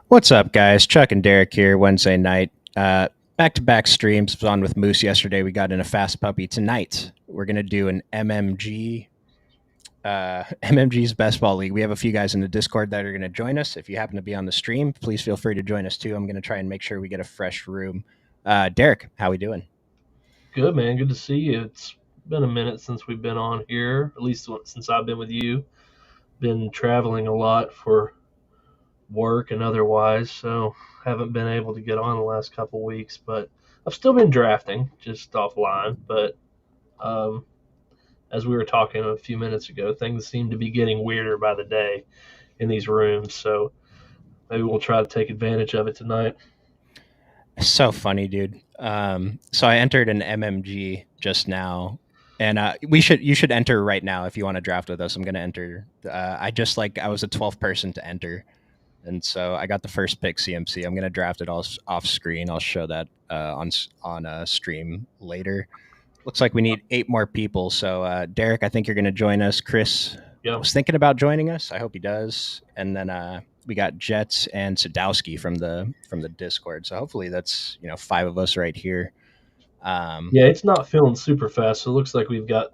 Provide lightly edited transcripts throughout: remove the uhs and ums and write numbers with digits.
What's up, guys? Chuck and Derek here. Wednesday night, back-to-back streams. Was on with Moose yesterday. We got in a fast puppy tonight. We're gonna do an MMG, MMG's best ball league. We have a few guys in the Discord that are gonna join us. If you happen to be on the stream, please feel free to join us too. I'm gonna try and make sure we get a fresh room. Derek, how we doing? Good, man. Good to see you. It's been a minute since we've been on here, at least since I've been with you. Been traveling a lot for work and otherwise, so haven't been able to get on the last couple weeks. But I've still been drafting, just offline. But um, as we were talking a few minutes ago, things seem to be getting weirder by the day in these rooms. So maybe we'll try to take advantage of it tonight. So funny, dude. So I entered an MMG just now, and you should enter right now if you want to draft with us. I'm gonna enter. I was a 12th person to enter, and so I got the first pick CMC. I'm gonna draft it all off screen. I'll show that on a stream later. Looks like we need 8 more people. So Derek, I think you're gonna join us. Chris Yeah. was thinking about joining us. I hope he does. And then we got Jets and Sadowski from the Discord. So hopefully that's 5 of us right here. Yeah, it's not feeling super fast, so it looks like we've got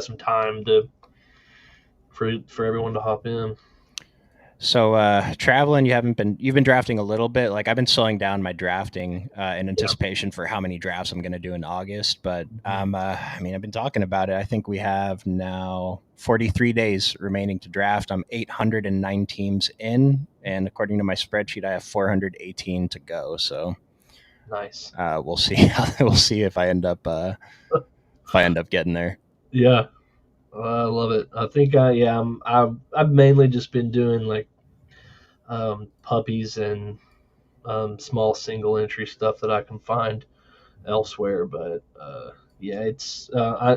some time to for everyone to hop in. So traveling, you've been drafting a little bit. Like I've been slowing down my drafting in anticipation for how many drafts I'm going to do in August. But I mean, I've been talking about it. I think we have now 43 days remaining to draft. I'm 809 teams in, and according to my spreadsheet, I have 418 to go. So Nice. we'll see. We'll see if I end up getting there. Yeah, I love it. I think I've mainly just been doing like puppies and small single entry stuff that I can find elsewhere. But yeah, it's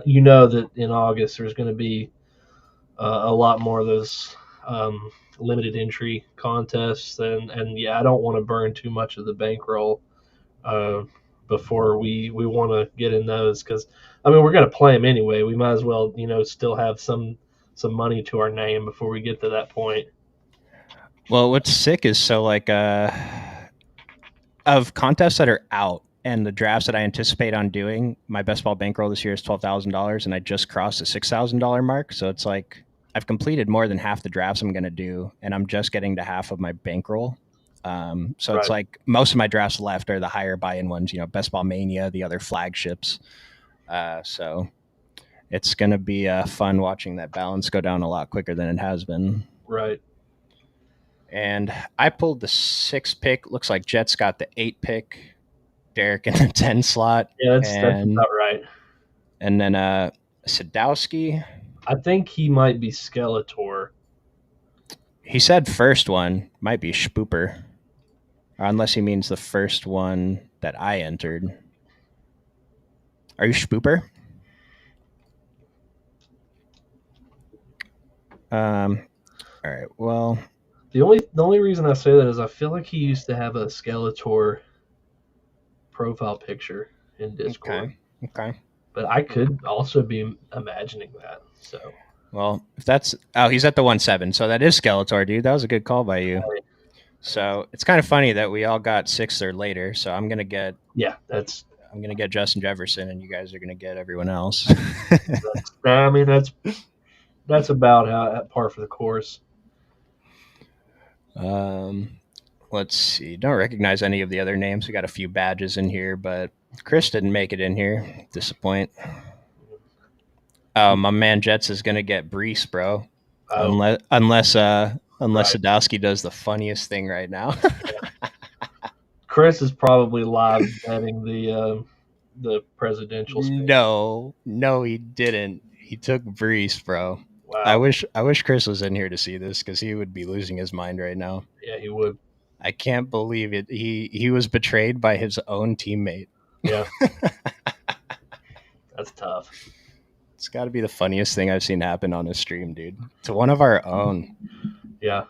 you know that in August there's going to be a lot more of those limited entry contests, and yeah, I don't want to burn too much of the bankroll uh, before we want to get in those because I mean we're going to play them anyway. We might as well still have some money to our name before we get to that point. Well, what's sick is of contests that are out and the drafts that I anticipate on doing, my best ball bankroll this year is $12,000, and I just crossed the $6,000 mark. So it's like I've completed more than half the drafts I'm going to do, and I'm just getting to half of my bankroll. So it's Right. like most of my drafts left are the higher buy-in ones, Best Ball Mania, the other flagships. So it's going to be fun watching that balance go down a lot quicker than it has been. Right. And I pulled the 6 pick. Looks like Jets got the 8 pick. Derek in the 10 slot, Yeah, that's and about right. and then Sadowski. I think he might be Skeletor. He said first one might be Spooper, unless he means the first one that I entered. Are you Spooper? All right. Well, The only reason I say that is I feel like he used to have a Skeletor profile picture in Discord, okay. but I could also be imagining that. So Well, if that's he's at the 1-7, so that is Skeletor, dude. That was a good call by you. So it's kind of funny that we all got 6th or later. So I'm gonna get Justin Jefferson, and you guys are gonna get everyone else. I mean that's about how at par for the course. Let's see. Don't recognize any of the other names. We got a few badges in here, but Chris didn't make it in here. Disappoint. Oh, my man Jets is gonna get Brees, bro. Oh, Unless right. Sadowski does the funniest thing right now. Chris is probably live betting the presidential speech. No, he didn't. He took Brees, bro. I Wow. wish Chris was in here to see this because he would be losing his mind right now. Yeah, he would. I can't believe it. He was betrayed by his own teammate. Yeah, that's tough. It's got to be the funniest thing I've seen happen on a stream, dude. To one of our own. Yeah.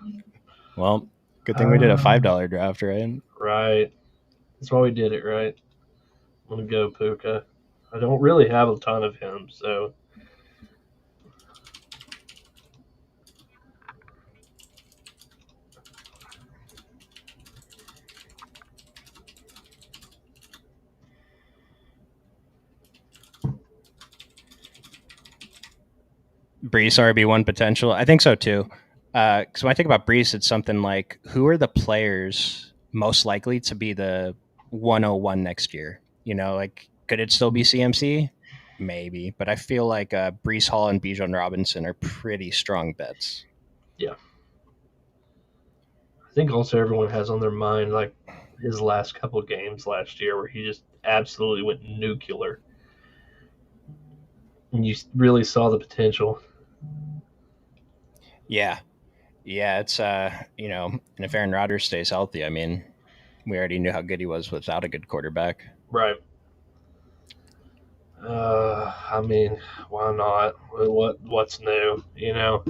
Well, good thing we did a $5 draft, right? Right. That's why we did it, right? I'm gonna go Puka. I don't really have a ton of him, so Brees RB1 potential. I think so too. Because when I think about Brees, it's something like who are the players most likely to be the 101 next year? You know, like could it still be CMC? Maybe, but I feel like Brees Hall and Bijan Robinson are pretty strong bets. Yeah, I think also everyone has on their mind like his last couple of games last year where he just absolutely went nuclear, and you really saw the potential. Yeah, yeah, it's you know, and if Aaron Rodgers stays healthy, I mean, we already knew how good he was without a good quarterback. Right. I mean, why not? What's new? You know,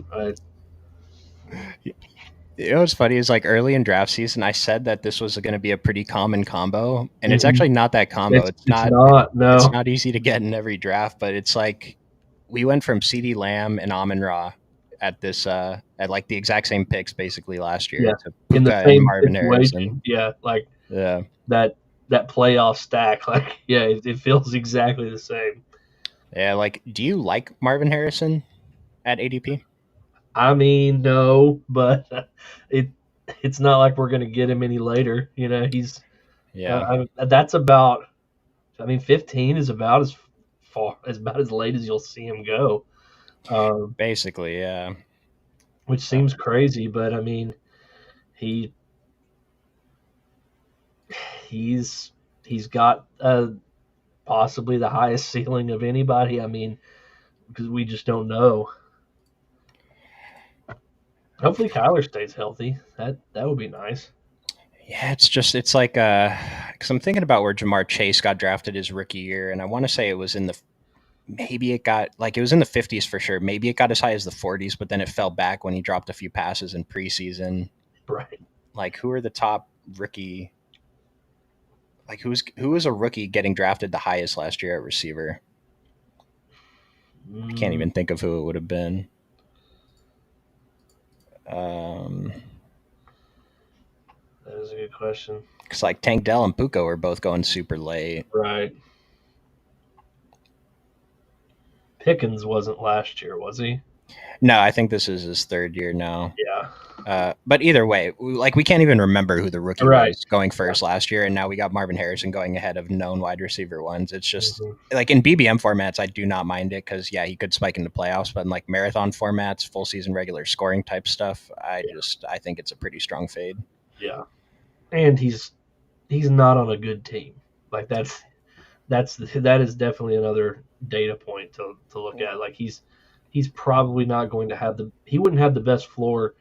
You know what's funny is like early in draft season, I said that this was going to be a pretty common combo, and it's mhm. actually not that combo. it's It's it's not. not It's no. not easy to get in every draft, but it's like we went from CD Lamb and Amon Ra at this at like the exact same picks basically last year Yeah, to in the Puka and same Marvin Harrison. situation. Yeah, like Yeah, that that playoff stack. Like, yeah, it feels exactly the same. yeah. Like, do you like Marvin Harrison at ADP? I mean, no, but it it's not like we're gonna get him any later. You know, he's Yeah, that's about. I mean, 15 is about as far as about as late as you'll see him go, um, basically, yeah. which seems crazy. But I mean, he he's he's got possibly the highest ceiling of anybody. I mean, because we just don't know. Hopefully, Kyler stays healthy. That would be nice. Yeah, it's like because I'm thinking about where Jamar Chase got drafted his rookie year, and I want to say it was in the maybe it got like it was in the 50s for sure. Maybe it got as high as the 40s, but then it fell back when he dropped a few passes in preseason. Right. Like who are the top rookie? Like who was a rookie getting drafted the highest last year at receiver? I can't Mm, even think of who it would have been. Um, that is a good question. because like Tank Dell and Puka were both going super late. Right. Pickens wasn't last year, was he? No, I think this is his third year now. Yeah. But either way, like we can't even remember who the rookie Right. was going Yeah. first last year, and now we got Marvin Harrison going ahead of known wide receiver ones. It's just Hmm. like in BBM formats, I do not mind it because yeah, he could spike into playoffs, but in like marathon formats, full season regular scoring type stuff, Yeah. I think it's a pretty strong fade. Yeah. And he's not on a good team. Like that is definitely another data point to look at. Like he's probably not going to have he wouldn't have the best floor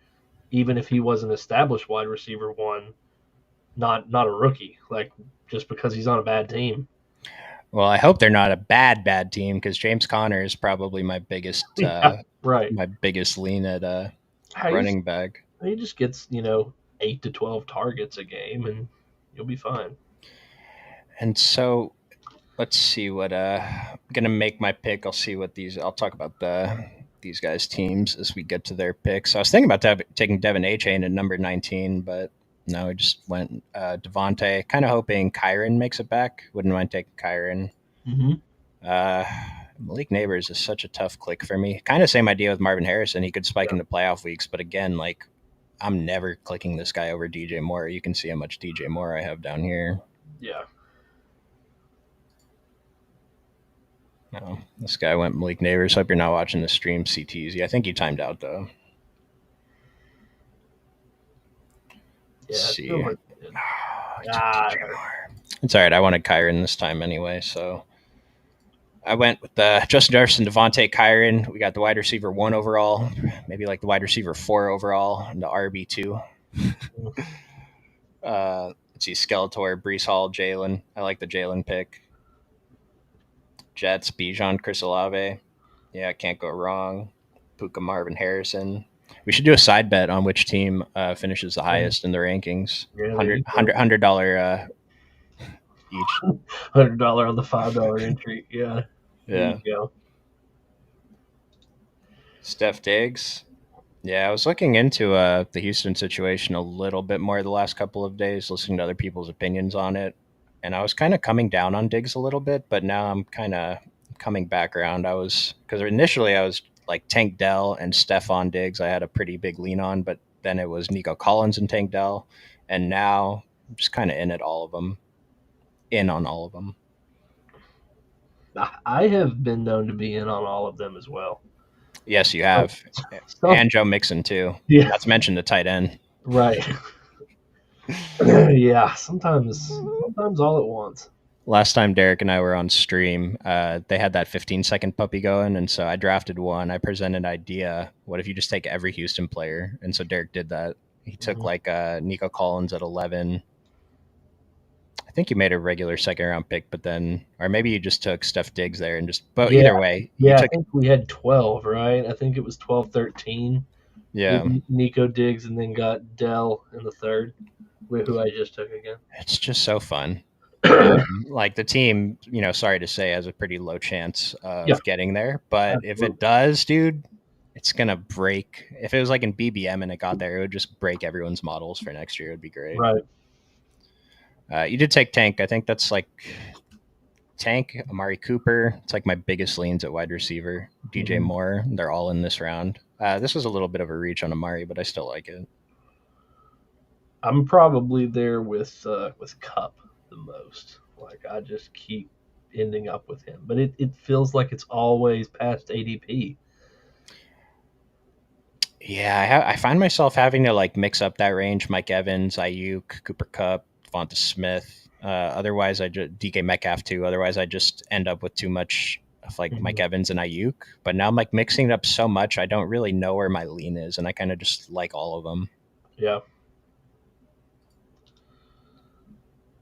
even if he was an established wide receiver one, not a rookie. Like just because he's on a bad team. Well, I hope they're not a bad team because James Conner is probably Yeah. Right. my biggest lean at He's running back. he just gets 8 to 12 targets a game and you'll be fine. And so let's see what I'm gonna make my pick. I'll see what I'll talk about these guys' teams as we get to their picks. So I was thinking about taking Devin A Chain at number 19, but no, we just went Devontae. Kind of hoping Kyron makes it back. Wouldn't mind taking Kyron. Mm-hmm. Uh, Malik Neighbors is such a tough click for me. Kind of same idea with Marvin Harrison. He could spike Yeah. into playoff weeks, but again, like I'm never clicking this guy over DJ Moore. You can see how much DJ Moore I have down here. Yeah. No, this guy went Malik Neighbors. Hope you're not watching the stream, CTZ. I think you timed out though. Let's Yeah. It see. feels like Oh, I took ah, DJ Moore. It's all right. I wanted Kyron this time anyway, so I went with Justin Jefferson, Devontae Kyron. We got the wide receiver 1 overall, maybe like the wide receiver 4 overall, and the RB2. Let's see, Skeletor, Brees Hall, Jalen. I like the Jalen pick. Jets, Bijan, Chris Olave. Yeah, can't go wrong. Puka Marvin Harrison. We should do a side bet on which team finishes the highest in the rankings. yeah, there 100 you go. $100 each. $100 on the $5 entry. Yeah. There you Yeah. go. Steph Diggs. Yeah, I was looking into the Houston situation a little bit more the last couple of days, listening to other people's opinions on it. And I was kind of coming down on Diggs a little bit, but now I'm kind of coming back around. I was, because initially I was like Tank Dell and Stephon Diggs. I had a pretty big lean on, but then it was Nico Collins and Tank Dell, and now I'm just kind of in on all of them. I have been known to be in on all of them as well. Yes, you So, have, so and Joe Mixon too. yeah, Not to mention the tight end. right. Yeah, sometimes all at once. Last time Derek and I were on stream, they had that 15-second puppy going, and so I drafted one. I presented an idea. What if you just take every Houston player? And so Derek did that. He took Mhm. like Nico Collins at 11. I think you made a regular second round pick, but then, or maybe you just took Steph Diggs there and just. But Yeah, either way, you yeah. I took. think we had 12, right? I think it was 12, 13 with Yeah, Nico Diggs, and then got Dell in the third, who I just took again. it's just so fun. Like the team, sorry to say, has a pretty low chance Yeah, of getting there. But if it absolutely. does, dude, it's gonna break. If it was like in BBM and it got there, it would just break everyone's models for next year. It would be great. Right. You did take Tank. I think that's like Tank, Amari Cooper. It's like my biggest leans at wide receiver. DJ Mhm. Moore. They're all in this round. This was a little bit of a reach on Amari, but I still like it. I'm probably there with Cup the most. Like I just keep ending up with him, but it feels like it's always past ADP. Yeah, I find myself having to like mix up that range. Mike Evans, Ayuk, Cooper Cup, Devonta Smith. Otherwise, I just DK Metcalf too. Otherwise, I just end up with too much of like Mike Mhm. Evans and Ayuk. But now I'm like mixing it up so much, I don't really know where my lean is, and I kind of just like all of them. Yeah,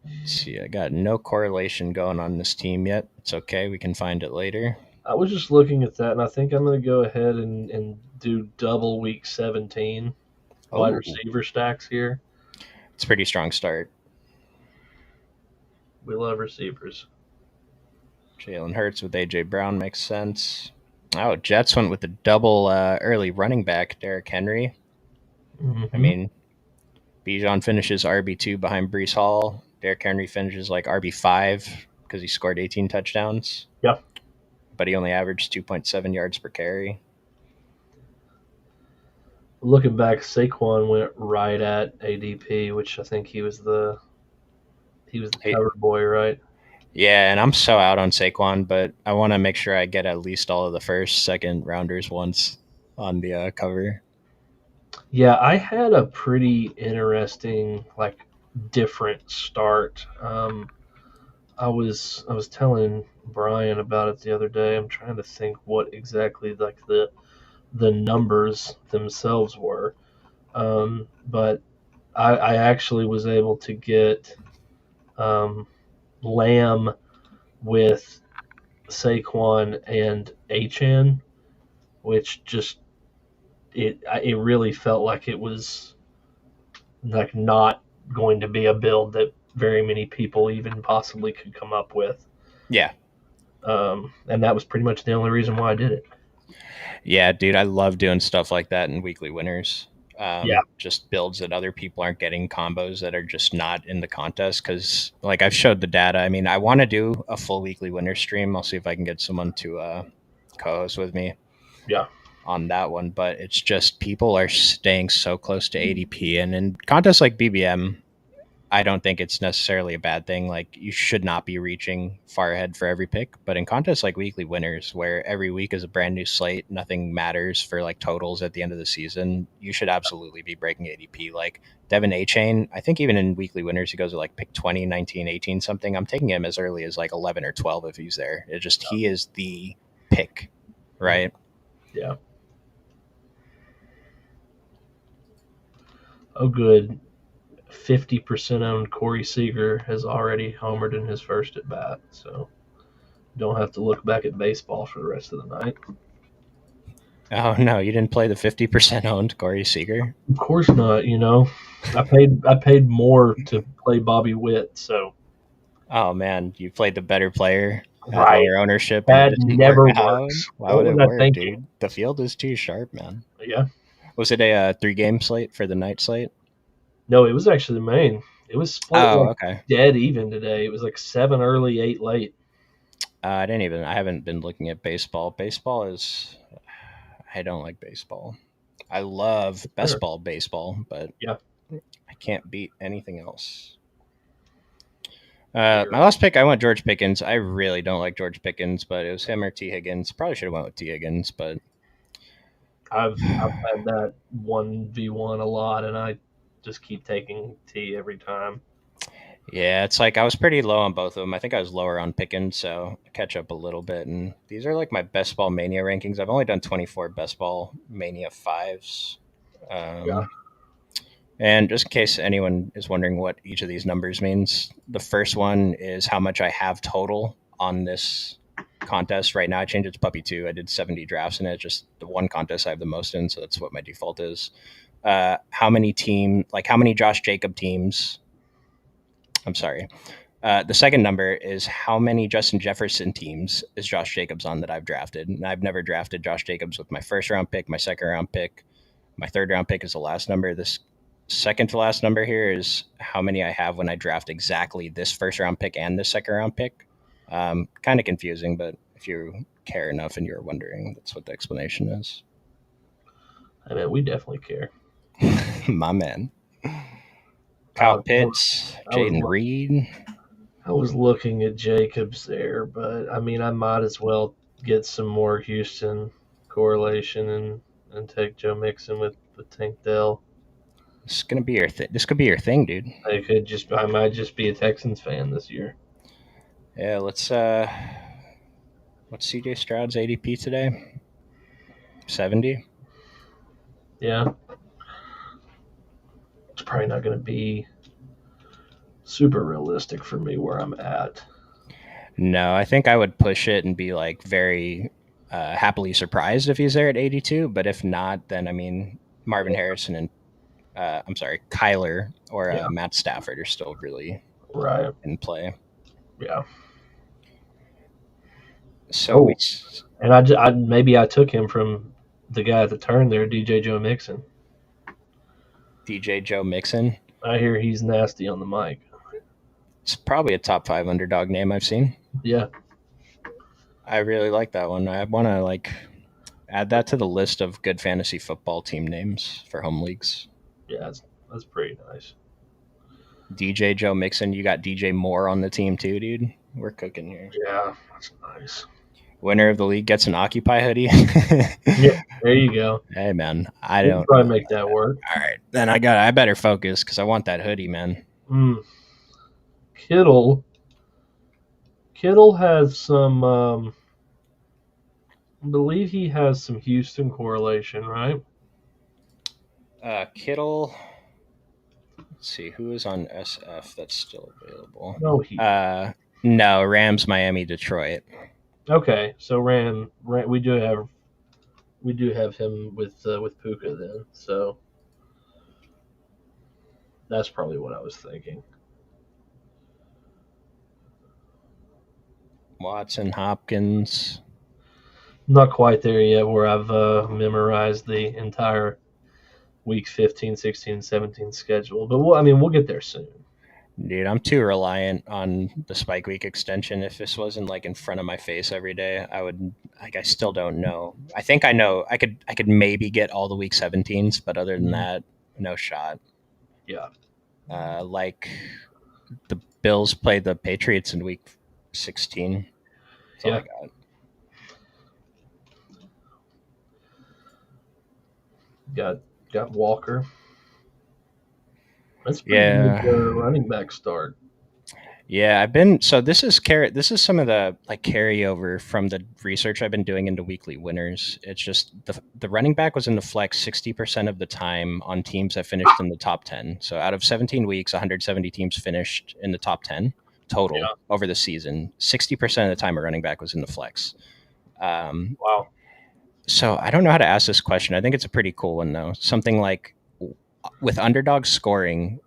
Let's see, I got no correlation going on this team yet. It's okay. We can find it later. I was just looking at that, and I think I'm going to go ahead and do double week 17 wide Oh, receiver stacks here. it's a pretty strong start. We love receivers. Jalen Hurts with AJ Brown makes sense. Oh, Jets went with the double early running back, Derrick Henry. I Hmm. mean, Bijan finishes RB2 behind Brees Hall. Derrick Henry finishes like RB5 because he scored 18 touchdowns, Yeah, but he only averaged 2.7 yards per carry. looking back, Saquon went right at ADP, which I think he was the Hey, cover boy, right? yeah, and I'm so out on Saquon, but I want to make sure I get at least all of the first, second rounders once on the cover. Yeah, I had a pretty interesting, like, different start. I was telling Brian about it the other day. I'm trying to think what exactly like the numbers themselves were. But I actually was able to get um, Lamb with Saquon and Achan, which just it really felt like it was like not going to be a build that very many people even possibly could come up with. Yeah, And that was pretty much the only reason why I did it. yeah, dude, I love doing stuff like that in weekly winners. Yeah, Just builds that other people aren't getting, combos that are just not in the contest. Because, like, I've showed the data. I mean, I want to do a full weekly winner stream. I'll see if I can get someone to co-host with me yeah, on that one. But it's just people are staying so close to ADP, and in contests like BBM, I don't think it's necessarily a bad thing. Like you should not be reaching far ahead for every pick, but in contests like weekly winners, where every week is a brand new slate, nothing matters for like totals at the end of the season. You should absolutely be breaking ADP. Like Devin A Chain, I think even in weekly winners, he goes to like pick 20, 19, 18 something. I'm taking him as early as like 11 or 12 if he's there. It just he is the pick, mhm, right? yeah. Oh, good. 50% owned Corey Seager has already homered in his first at bat, so don't have to look back at baseball for the rest of the night. Oh no, you didn't play the 50% owned Corey Seager. Of course not. I paid more to play Bobby Witt, so Oh man, you played the better player at right. lower ownership and it That didn't work never out. works. Why What would was it I work, thinking? dude? The field is too sharp, man. Yeah. Was it a 3 game slate for the night slate? No, it was actually the main. It was split Oh, like okay. dead even today. It was like 7 early, 8 late. I didn't even. I haven't been looking at baseball. Baseball is. I don't like baseball. I love best Sure. ball baseball, but Yeah. I can't beat anything else. You're, My last pick, I went George Pickens. I really don't like George Pickens, but it was him or T. Higgins. Probably should have went with T. Higgins, but I've had that 1v1 a lot, and I just keep taking T every time. yeah, it's like I was pretty low on both of them. I think I was lower on Pickens, so I catch up a little bit. And these are like my best ball mania rankings. I've only done 24 best ball mania fives. Yeah. Um, and just in case anyone is wondering what each of these numbers means, the first one is how much I have total on this contest. Right now, I changed it to Puppy 2. I did 70 drafts in it. Just the one contest I have the most in, so that's what my default is. How many Josh Jacob teams? I'm sorry. The second number is how many Justin Jefferson teams is Josh Jacobs on that I've drafted. And I've never drafted Josh Jacobs with my first round pick, my second round pick. My third round pick is the last number. This second to last number here is how many I have when I draft exactly this first round pick and this second round pick. Kind of confusing, but if you care enough and you're wondering, that's what the explanation is. I mean, we definitely care. My man. Kyle I, Pitts, I was Jaden Reed. I was looking at Jacobs there, but I mean, I might as well get some more Houston correlation and take Joe Mixon with Tank Dell. This is gonna be your thing. This could be your thing, dude. I might just be a Texans fan this year. Yeah, what's CJ Stroud's ADP today? 70. Yeah, it's probably not going to be super realistic for me where I'm at. No, I think I would push it and be like very happily surprised if he's there at 82. But if not, then I mean Marvin Harrison and I'm sorry, Kyler or Yeah, Matt Stafford are still really right. in play. Yeah. So we Oh, and maybe I took him from the guy at the turn there, DJ Joe Mixon. DJ Joe Mixon. I hear he's nasty on the mic. It's probably a top 5 underdog name I've seen. Yeah, I really like that one. I want to like add that to the list of good fantasy football team names for home leagues. yeah, that's pretty nice. DJ Joe Mixon, you got DJ Moore on the team too, dude. We're cooking here. Yeah, that's nice. Winner of the league gets an Occupy hoodie. Yeah, there you go. Hey man, I We can don't. probably make that work. All right, then I better focus because I want that hoodie, man. Mm. Kittle. Kittle has some. I believe he has some Houston correlation, right? Kittle. Let's see who is on SF that's still available. No, he. No, Rams, Miami, Detroit. Okay, so Ram, we do have him with Puka then. So that's probably what I was thinking. Watson, Hopkins. Not quite there yet, where I've memorized the entire weeks 15, 16, 17 schedule. But we'll get there soon. Dude, I'm too reliant on the Spike Week extension. If this wasn't like in front of my face every day, I would like I still don't know. I think I know I could maybe get all the week 17s, but other than that, no shot. Yeah. Like the Bills played the Patriots in week 16. That's all I Yeah. got. Got Walker. That's pretty good Yeah. running back start. Yeah, I've been so this is some of the like carryover from the research I've been doing into weekly winners. It's just the running back was in the flex 60% of the time on teams that finished in the top 10. So out of 17 weeks, 170 teams finished in the top 10 total Yeah. over the season. 60% of the time a running back was in the flex. Wow. So I don't know how to ask this question. I think it's a pretty cool one though. Something like with underdog scoring,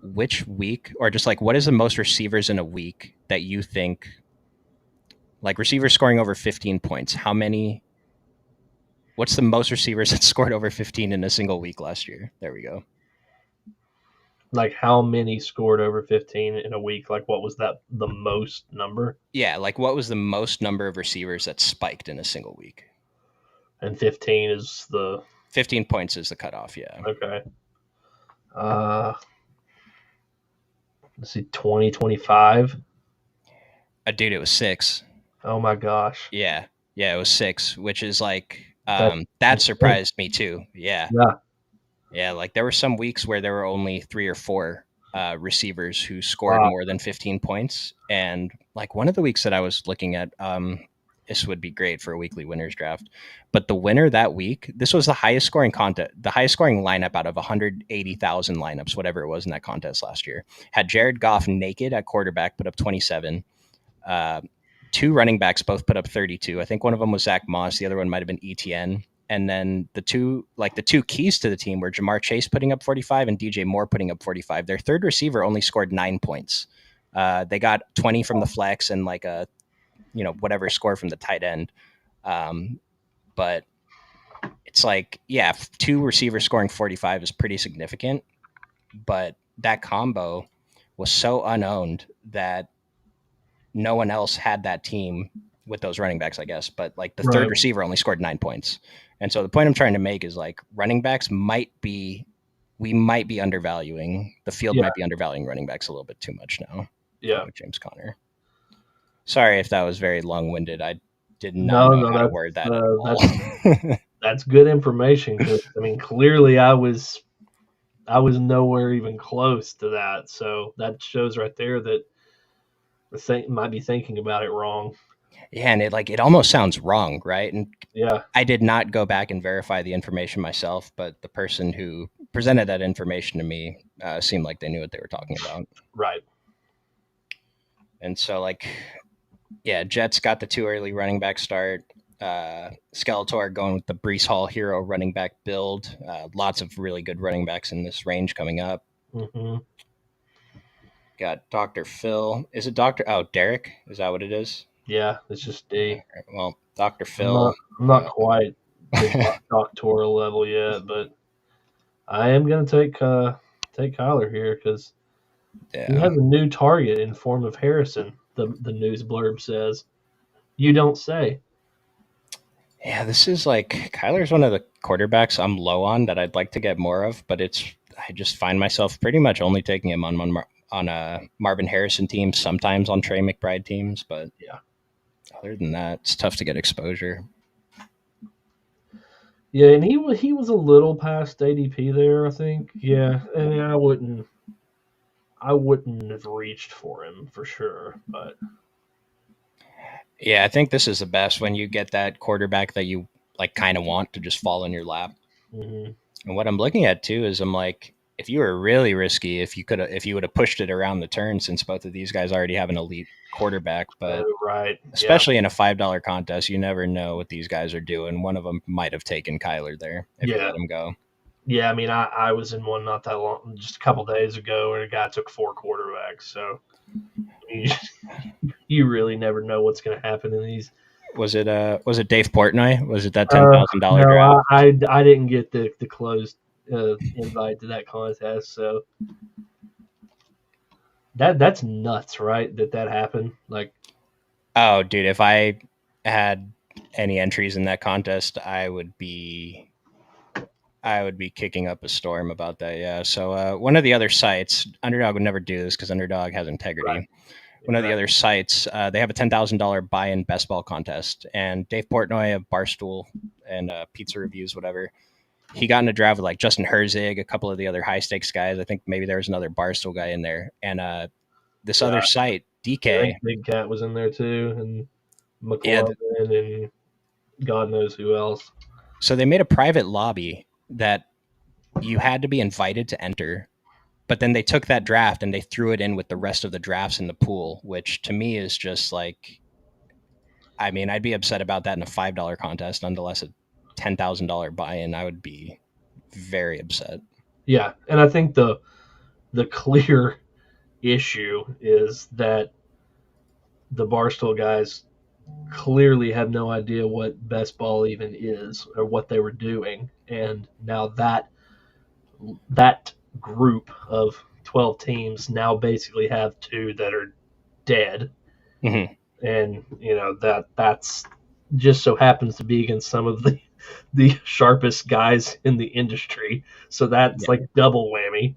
which week or just like what is the most receivers in a week that you think like receivers scoring over 15 points? What's the most receivers that scored over 15 in a single week last year? There we go. Like how many scored over 15 in a week? Like what was that the most number? Yeah, like what was the most number of receivers that spiked in a single week? And 15 is the 15 points is the cutoff. Yeah. okay. Uh, let's see, 2025. Dude, it was 6. Oh my gosh, Yeah. Yeah, it was 6, which is like that's that insane. surprised me too. Yeah. Yeah, Yeah, like there were some weeks where there were only 3 or 4 receivers who scored wow, more than 15 points, and like one of the weeks that I was looking at, this would be great for a weekly winners draft. But the winner that week, this was the highest scoring contest, the highest scoring lineup out of 180,000 lineups, whatever it was in that contest last year. Had Jared Goff naked at quarterback, put up 27. Uh, 2 running backs both put up 32. I think one of them was Zach Moss, the other one might have been ETN. And then the two keys to the team were Jamar Chase putting up 45 and DJ Moore putting up 45. Their third receiver only scored 9 points. They got 20 from the flex and like a whatever score from the tight end. But it's like, yeah, 2 receivers scoring 45 is pretty significant. But that combo was so unowned that no one else had that team with those running backs, I guess. But like the third right. receiver only scored 9 points. And so the point I'm trying to make is like running backs we might be undervaluing, the field Yeah, might be undervaluing running backs a little bit too much now, yeah. with James Conner. Sorry if that was very long winded. I did not No, know no, how to word that at all. that's good information because I mean, clearly I was nowhere even close to that. So that shows right there that might be thinking about it wrong. Yeah, and it almost sounds wrong, right? And Yeah, I did not go back and verify the information myself, but the person who presented that information to me seemed like they knew what they were talking about. right. And so, like, yeah, Jets got the too early running back start. Skeletor going with the Brees Hall hero running back build. Lots of really good running backs in this range coming up. Hmm. Got Dr. Phil. Is it Dr. Oh, Derek? Is that what it is? Yeah, it's just D. Well, Dr. I'm Phil. not I'm not quite the doctoral level yet, but I am gonna take Kyler here because he Yeah. has a new target in form of Harrison. The news blurb says. You don't say. Yeah, this is like Kyler's one of the quarterbacks I'm low on that I'd like to get more of, but I just find myself pretty much only taking him on a Marvin Harrison team, sometimes on Trey McBride teams, but Yeah. other than that, it's tough to get exposure. Yeah, and he was a little past ADP there, I think. Yeah, I mean, I wouldn't have reached for him for sure, but Yeah, I think this is the best when you get that quarterback that you like kind of want to just fall in your lap. mhm. And what I'm looking at too is I'm like, if you were really risky, if you would have pushed it around the turn, since both of these guys already have an elite quarterback, but Right, yeah, especially in a $5 contest, you never know what these guys are doing. One of them might have taken Kyler there if you yeah, let him go. yeah. I mean, I was in one not that long, just a couple days ago, where a guy took 4 quarterbacks. So you, you really never know what's going to happen in these. Was it Dave Portnoy? Was it that $10,000 No, draft? I didn't get the closed invite to that contest, so that's nuts, right? That happened. Like, Oh, dude, if I had any entries in that contest, I would be kicking up a storm about that. Yeah. So one of the other sites, Underdog would never do this because Underdog has right, integrity. One of the exactly. other sites, they have a $10,000 buy-in best ball contest, and Dave Portnoy of Barstool and Pizza Reviews, whatever, he got in a draft with like Justin Herzig, a couple of the other high stakes guys. I think maybe there was another Barstool guy in there, and this Yeah, other site, yeah. I DK, think Big Cat was in there too, and yeah. McLovin, and God knows who else. So they made a private lobby that you had to be invited to enter, but then they took that draft and they threw it in with the rest of the drafts in the pool, which to me is just like, I mean, I'd be upset about that in a $5 contest, nonetheless a $10,000 buy-in. I would be very upset. Yeah, and I think the clear issue is that the Barstool guys clearly have no idea what best ball even is or what they were doing, and now that group of 12 teams now basically have two that are dead, Mm-hmm. and that's just so happens to be against some of the the sharpest guys in the industry. So that's Yeah. like double whammy.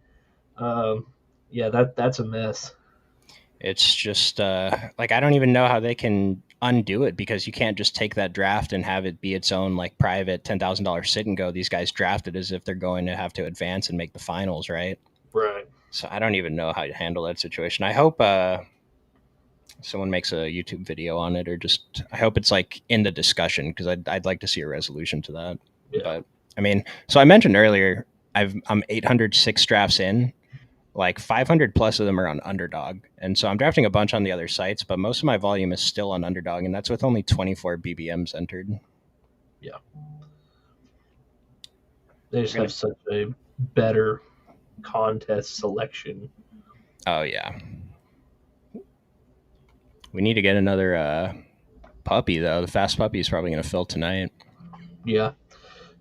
Um, yeah, that's a mess. It's just like I don't even know how they can undo it because you can't just take that draft and have it be its own like private $10,000 sit and go. These guys drafted as if they're going to have to advance and make the finals, right? Right. So I don't even know how to handle that situation. I hope someone makes a YouTube video on it, or just I hope it's like in the discussion because I'd like to see a resolution to that. Yeah. But I mean, so I mentioned earlier I'm 806 drafts in, like 500 plus of them are on Underdog, and so I'm drafting a bunch on the other sites, but most of my volume is still on Underdog, and that's with only 24 BBMs entered. Yeah. They We're just have gonna. such a better contest selection. Oh yeah, we need to get another puppy though. The fast puppy is probably gonna fill tonight. Yeah.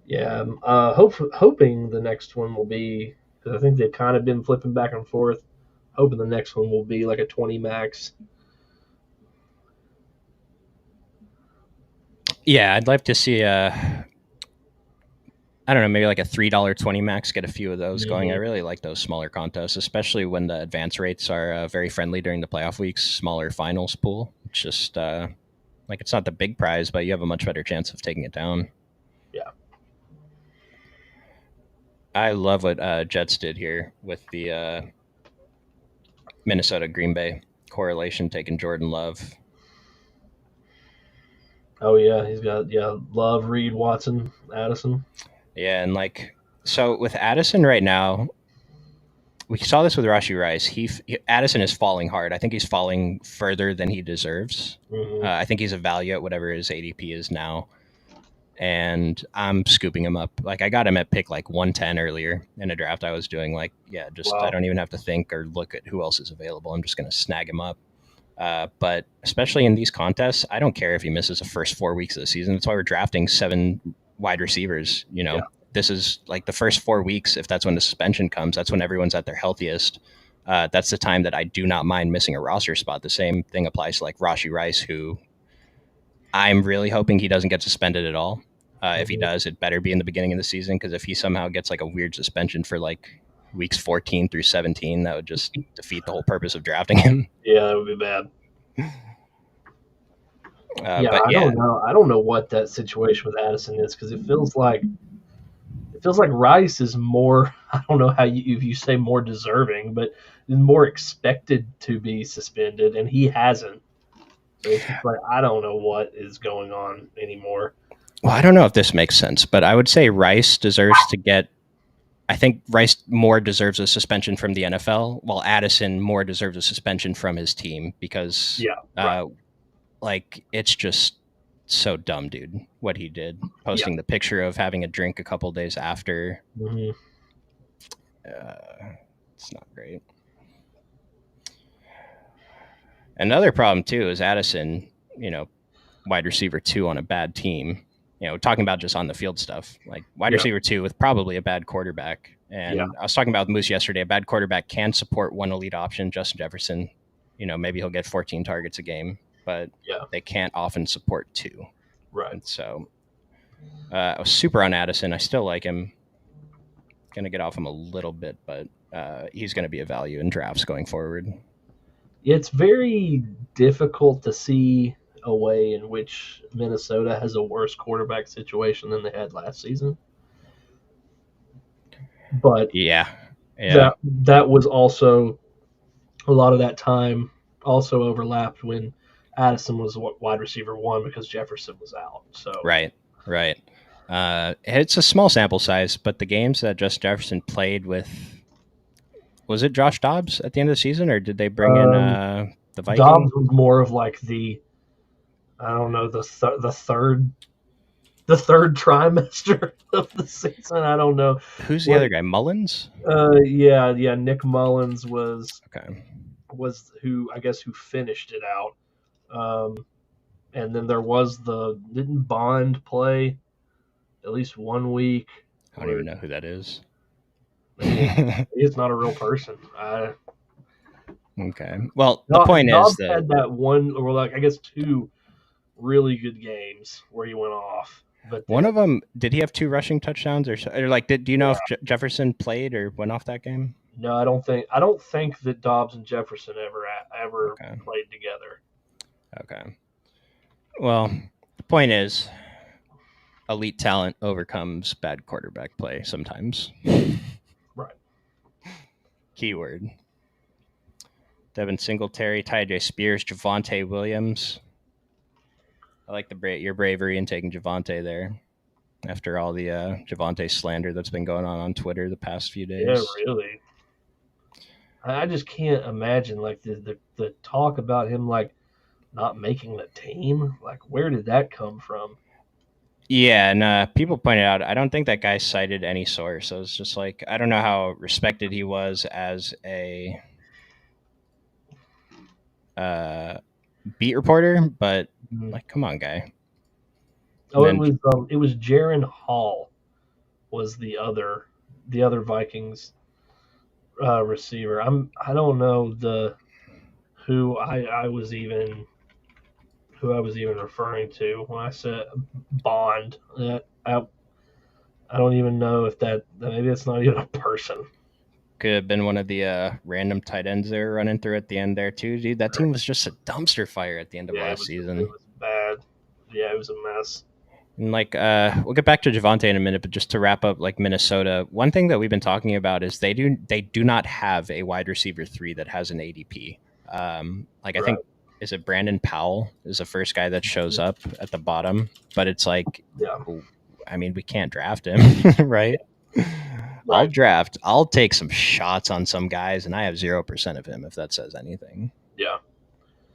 Yeah. Hoping the next one will be, because I think they've kind of been flipping back and forth. Hoping the next one will be like a 20 max. Yeah, I'd like to see I don't know, maybe like a $3 20 max, get a few of those going. I Mm-hmm. really like those smaller contests, especially when the advance rates are very friendly during the playoff weeks, smaller finals pool. It's just like it's not the big prize, but you have a much better chance of taking it down. Yeah. I love what Jets did here with the Minnesota Green Bay correlation, taking Jordan Love. Oh yeah, he's got Love, Reed, Watson, Addison. Yeah, and like so with Addison right now, we saw this with Rashi Rice. Addison is falling hard. I think he's falling further than he deserves. Mm-hmm. I think he's a value at whatever his ADP is now, and I'm scooping him up. Like I got him at pick like 110 earlier in a draft I was doing. Like yeah, just I Wow. don't even have to think or look at who else is available. I'm just gonna snag him up. But especially in these contests, I don't care if he misses the first 4 weeks of the season. That's why we're drafting 7 wide receivers. You Yeah. know, this is like the first 4 weeks. If that's when the suspension comes, that's when everyone's at their healthiest. That's the time that I do not mind missing a roster spot. The same thing applies to like Rashi Rice, who I'm really hoping he doesn't get suspended at all. If he Mm-hmm. does, it better be in the beginning of the season, because if he somehow gets like a weird suspension for like weeks 14 through 17, that would just defeat the whole purpose of drafting him. Yeah, that would be bad. Yeah, But I yeah, don't know. I don't know what that situation with Addison is because it feels like Rice is more. I don't know how if you say more deserving, but is more expected to be suspended, and he hasn't. So it's just like I don't know what is going on anymore. well, I don't know if this makes sense, but I would say Rice deserves to get. I think Rice more deserves a suspension from the NFL, while Addison more deserves a suspension from his team because, Yeah, right. like, it's just so dumb, dude. What he did, Yeah. posting the picture of having a drink a couple days after, Hmm. it's not great. Another problem too is Addison, you know, wide receiver 2 on a bad team. You know, talking about just on the field stuff, like wide Yeah. receiver 2 with probably a bad quarterback. Yeah. And I was talking about Moose yesterday. A bad quarterback can support one elite option, Justin Jefferson. You know, maybe he'll get 14 targets a game, but Yeah. they can't often support 2. Right. And so I was super on Addison. I still like him. Gonna get off him a little bit, but he's going to be a value in drafts going forward. It's very difficult to see a way in which Minnesota has a worse quarterback situation than they had last season. But Yeah, yeah, that was also a lot of that time also overlapped when Addison was wide receiver 1 because Jefferson was out. So right, right. It's a small sample size, but the games that Justin Jefferson played with, was it Josh Dobbs at the end of the season, or did they bring in um, the Dobbs Viking? was more of like the I don't know the third trimester of the season. I don't know Who's the what. other guy? Mullins. Yeah. Nick Mullins Okay, was who I guess who finished it out. And then there was the didn't Bond play at least 1 week, I don't even or know who that is. maybe it's not a real person. Okay. Well, the point is Dobbs that had that one, or like I guess two really good games where he went off. But One then, of them, did he have 2 rushing touchdowns or like? Do you know yeah, if Jefferson played or went off that game? no, I don't think that Dobbs and Jefferson ever Okay. played together. Okay. Well, the point is, elite talent overcomes bad quarterback play sometimes. Right. Keyword. Devin Singletary, Tyjae Spears, Javonte Williams. I like your bravery in taking Javonte there after all the Javonte slander that's been going on Twitter the past few Yeah, days. really. I just can't imagine like the talk about him like not making the team. Like, where did that come from? Yeah, and people pointed out, I don't think that guy cited any source. So it's just like, I don't know how respected he was as a uh, beat reporter, but Mm. like, come on, guy. And Oh, then, it was Jaron Hall was the other Vikings receiver. I don't know the who I was even referring to when I said Bond. I don't even know if that maybe it's not even a person. could have been one of the random tight ends they were running through at the end there, too, dude. That team was just a dumpster fire at the end of Yeah, last it season. was bad. Yeah, it was a mess. And like, we'll get back to Javante in a minute, but just to wrap up, like Minnesota, one thing that we've been talking about is they do not have a wide receiver 3 that has an ADP. Like I think Right. is it Brandon Powell is the first guy that shows up at the bottom, but it's like, Yeah. I mean, we can't draft him, right? Right. I'll take some shots on some guys, and I have 0% of him if that says anything. Yeah.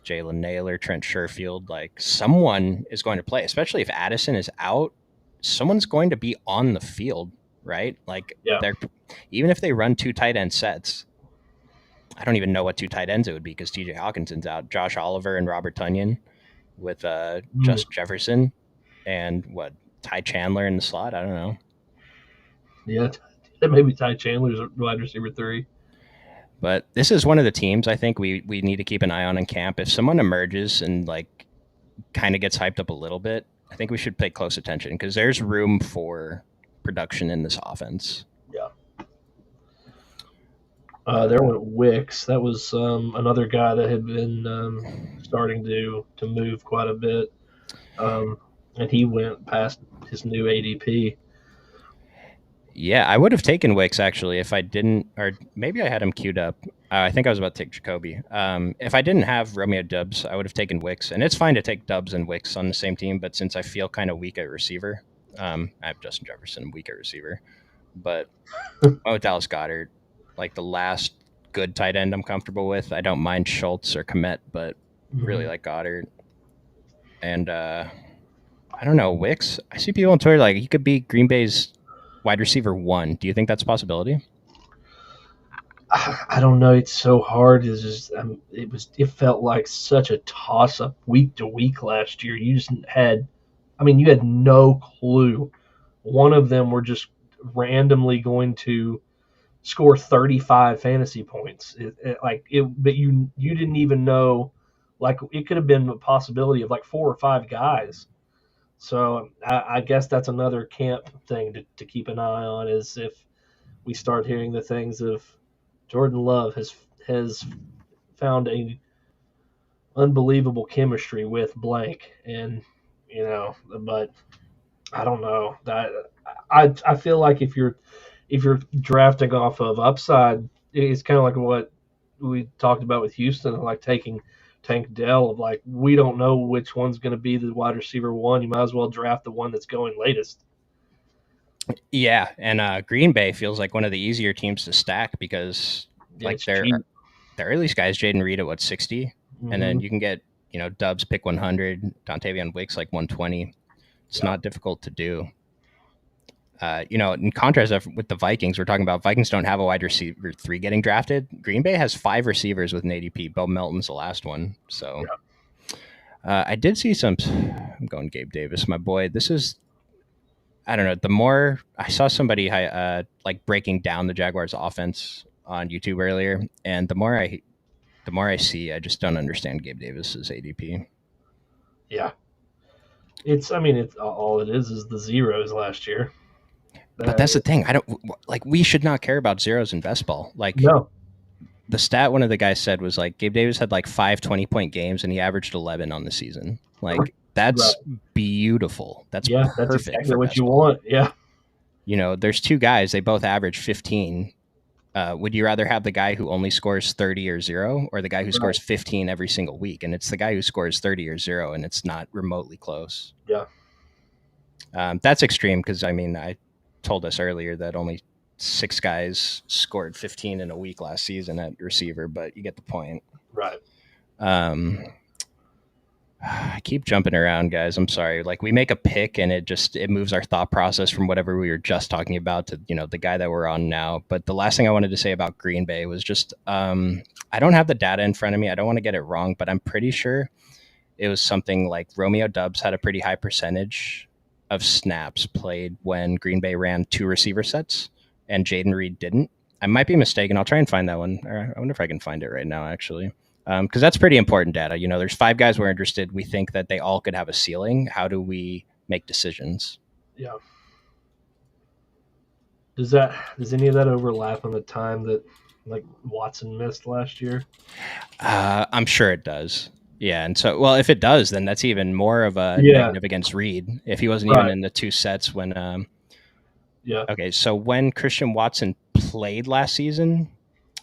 Jalen Naylor, Trent Sherfield, like someone is going to play, especially if Addison is out. Someone's going to be on the field, right? Like Yeah. they're even if they run 2 tight end sets. I don't even know what 2 tight ends it would be because TJ Hawkinson's out. Josh Oliver and Robert Tunyon with Mm. Justin Jefferson and what Ty Chandler in the slot. I don't know. Yeah. Maybe Ty Chandler's wide receiver 3. But this is one of the teams I think we need to keep an eye on in camp. If someone emerges and like kind of gets hyped up a little bit, I think we should pay close attention because there's room for production in this offense. Yeah. There Uh, went Wicks. That was another guy that had been starting to move quite a bit, um, and he went past his new ADP. yeah, I would have taken Wicks actually if I didn't, or maybe I had him queued up. I think I was about to take Jacoby. If I didn't have Romeo Dubs, I would have taken Wicks, and it's fine to take Dubs and Wicks on the same team. But since I feel kind of weak at receiver, I have Justin Jefferson weak at receiver. But oh, Dallas Goddard, like the last good tight end I'm comfortable with. I don't mind Schultz or Komet, but really Mhm. like Goddard. And I don't know, Wicks. I see people on Twitter like he could be Green Bay's wide receiver 1. Do you think that's a possibility? I don't know. It's so hard. It's just it felt like such a toss up week to week last year. You just had, I mean, you had no clue. One of them were just randomly going to score 35 fantasy points. But you didn't even know. Like it could have been a possibility of like 4 or 5 guys. So I guess that's another camp thing to keep an eye on is if we start hearing the things of Jordan Love has found a unbelievable chemistry with blank, and but I don't know that I feel like if you're drafting off of upside, it's kind of like what we talked about with Houston, like taking Tank Dell of like we don't know which one's going to be the wide receiver 1. You might as well draft the one that's going latest. Yeah, and Green Bay feels like one of the easier teams to stack because Yeah, like it's cheap. their earliest guys, Jaden Reed at what 60, and then Hmm. you can get Dubs pick 100, Dontavian Wicks like 120. It's Yeah, not difficult to do. In contrast with the Vikings, we're talking about Vikings don't have a wide receiver 3 getting drafted. Green Bay has 5 receivers with an ADP. Bo Melton's the last one. So yeah, I did see some. I'm going Gabe Davis, my boy. This is I don't know. The more I saw somebody like breaking down the Jaguars' offense on YouTube earlier, and the more I see, I just don't understand Gabe Davis's ADP. yeah. I mean, it's all it is the zeros last year. But Uh, that's the thing. I don't like. We should not care about zeros in best ball. Like no, the stat one of the guys said was like Gabe Davis had like 5 20-point games and he averaged 11 on the season. Like right. that's beautiful. That's Yeah, that's perfect exactly for what you best ball. want. Yeah, You know, there's two guys. They both average 15. Would you rather have the guy who only scores 30 or zero, or the guy who right. scores 15 every single week? And it's the guy who scores 30 or zero, and it's not remotely close. Yeah, That's extreme because I mean, I told us earlier that only 6 guys scored 15 in a week last season at receiver, but you get the point. right. Um, I keep jumping around, guys. I'm sorry. Like we make a pick and it moves our thought process from whatever we were just talking about to the guy that we're on now. But the last thing I wanted to say about Green Bay was just I don't have the data in front of me. I don't want to get it wrong, but I'm pretty sure it was something like Romeo Dubs had a pretty high percentage of snaps played when Green Bay ran 2 receiver sets and Jaden Reed didn't. I might be mistaken. I'll try and find that one. Or I wonder if I can find it right now, actually. Because that's pretty important data. There's 5 guys we're interested. We think that they all could have a ceiling. How do we make decisions? Yeah. Does any of that overlap on the time that like Watson missed last year? I'm sure it does. Yeah, and so well, if it does, then that's even more of a Yeah. negative against Reed. If he wasn't even Right. in the 2 sets when Yeah. okay, so when Christian Watson played last season,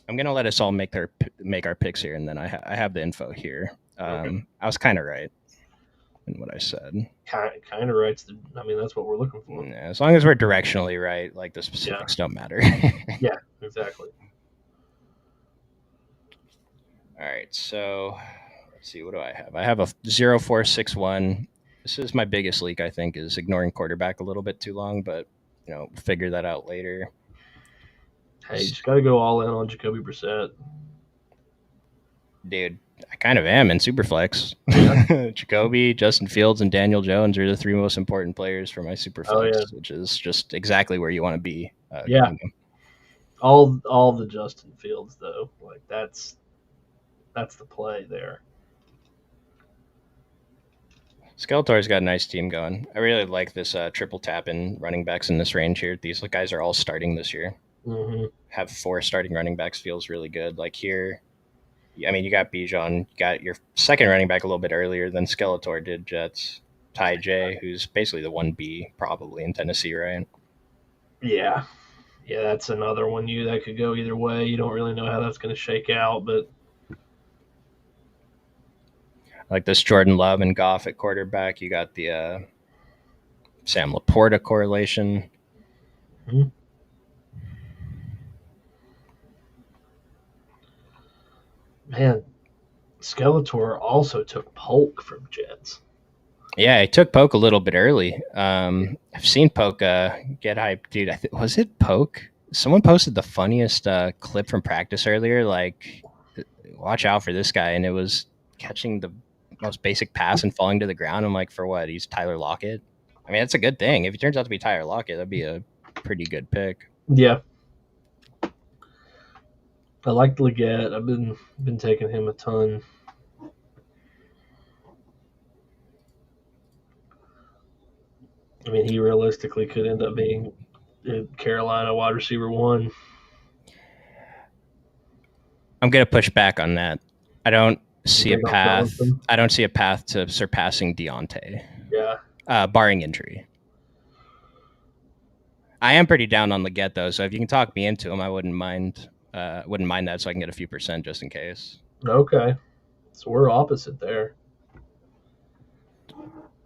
I'm gonna let us all make our picks here, and then I have the info here. Okay. I was kind of right in what I said. Kind of writes the. I mean, that's what we're looking for. Yeah, as long as we're directionally right, like the Yeah. specifics don't matter. Yeah. Exactly. All right, so let's see. What do I have? I have a 0461. This is my biggest leak. I think is ignoring quarterback a little bit too long, but figure that out later. Hey, you just got to go all in on Jacoby Brissett. Dude, I kind of am in Superflex. Yeah. Jacoby, Justin Fields, and Daniel Jones are the 3 most important players for my Oh yeah. Superflex, which is just exactly where you want to be. Yeah. All the Justin Fields though, like that's the play there. Skeletor's got a nice team going. I really like this triple tap in running backs in this range here. These guys are all starting this year. Mm-hmm. Have 4 starting running backs feels really good. Like here, I mean, you got Bijan, you got your second running back a little bit earlier than Skeletor did. Jets, Ty J, who's basically the 1B probably in Tennessee, right? Yeah. Yeah, that's another one that could go either way. You don't really know how that's going to shake out, but Like this Jordan Love and Goff at quarterback. You got the Sam Laporta correlation. hmm. Man, Skeletor also took Polk from Jets. Yeah, I took Poke a little bit early. I've seen Poke get hyped, dude. Was it Poke? Someone posted the funniest clip from practice earlier. Like, watch out for this guy, and it was catching the most basic pass and falling to the ground. I'm like, for what? He's Tyler Lockett. I mean, that's a good thing. If he turns out to be Tyler Lockett, that'd be a pretty good pick. Yeah, I like Leggett. I've been taking him a ton. I mean, he realistically could end up being Carolina wide receiver one. I'm gonna push back on that. I don't see a Big off path. Johnson. I don't see a path to surpassing Deontay, Yeah, barring injury. I am pretty down on Leggett though, so if you can talk me into him, I wouldn't mind. Wouldn't mind that, so I can get a few percent just in case. okay. So we're opposite there.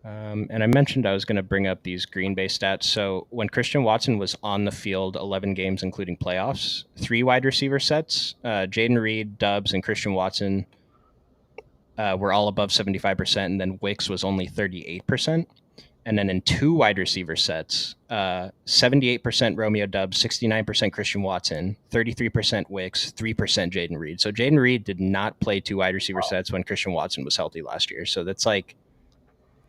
And I mentioned I was going to bring up these Green Bay stats. So when Christian Watson was on the field, 11 games, including playoffs, 3 wide receiver sets, Jaden Reed, Dubs, and Christian Watson were all above 75%, and then Wicks was only 38%. And then in 2 wide receiver sets, 78% Romeo Dubs, 69% Christian Watson, 33% Wicks, 3% Jaden Reed. So Jaden Reed did not play 2 wide receiver sets when Christian Watson was healthy last year. So that's like,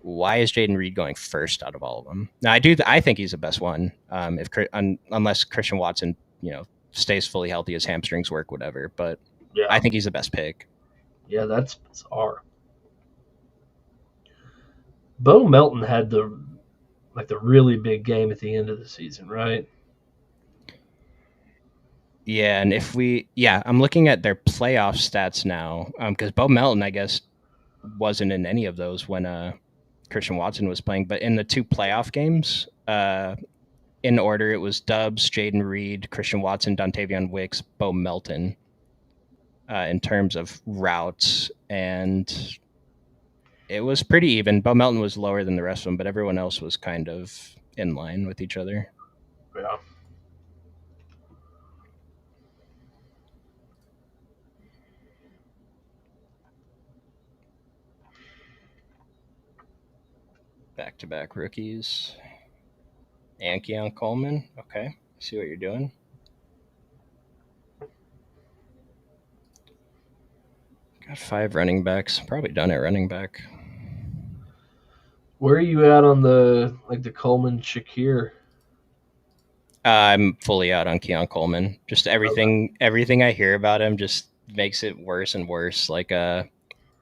why is Jaden Reed going first out of all of them? Now, I think he's the best one. Unless Christian Watson, stays fully healthy, his hamstrings work, whatever. But I Yeah, think he's the best pick. yeah, that's bizarre. Bo Melton had the really big game at the end of the season, right? Yeah, and I'm looking at their playoff stats now because Bo Melton, I guess, wasn't in any of those when Christian Watson was playing, but in the two playoff games, in order, it was Dubs, Jaden Reed, Christian Watson, Dontavian Wicks, Bo Melton in terms of routes, and it was pretty even. Bo Melton was lower than the rest of them, but everyone else was kind of in line with each other. Yeah. Back-to-back rookies. And Keon Coleman. Okay, see what you're doing. Got 5 running backs. Probably done at running back. Where are you at on the Coleman Shakir? I'm fully out on Keon Coleman. Just Okay. everything I hear about him just makes it worse and worse. Like the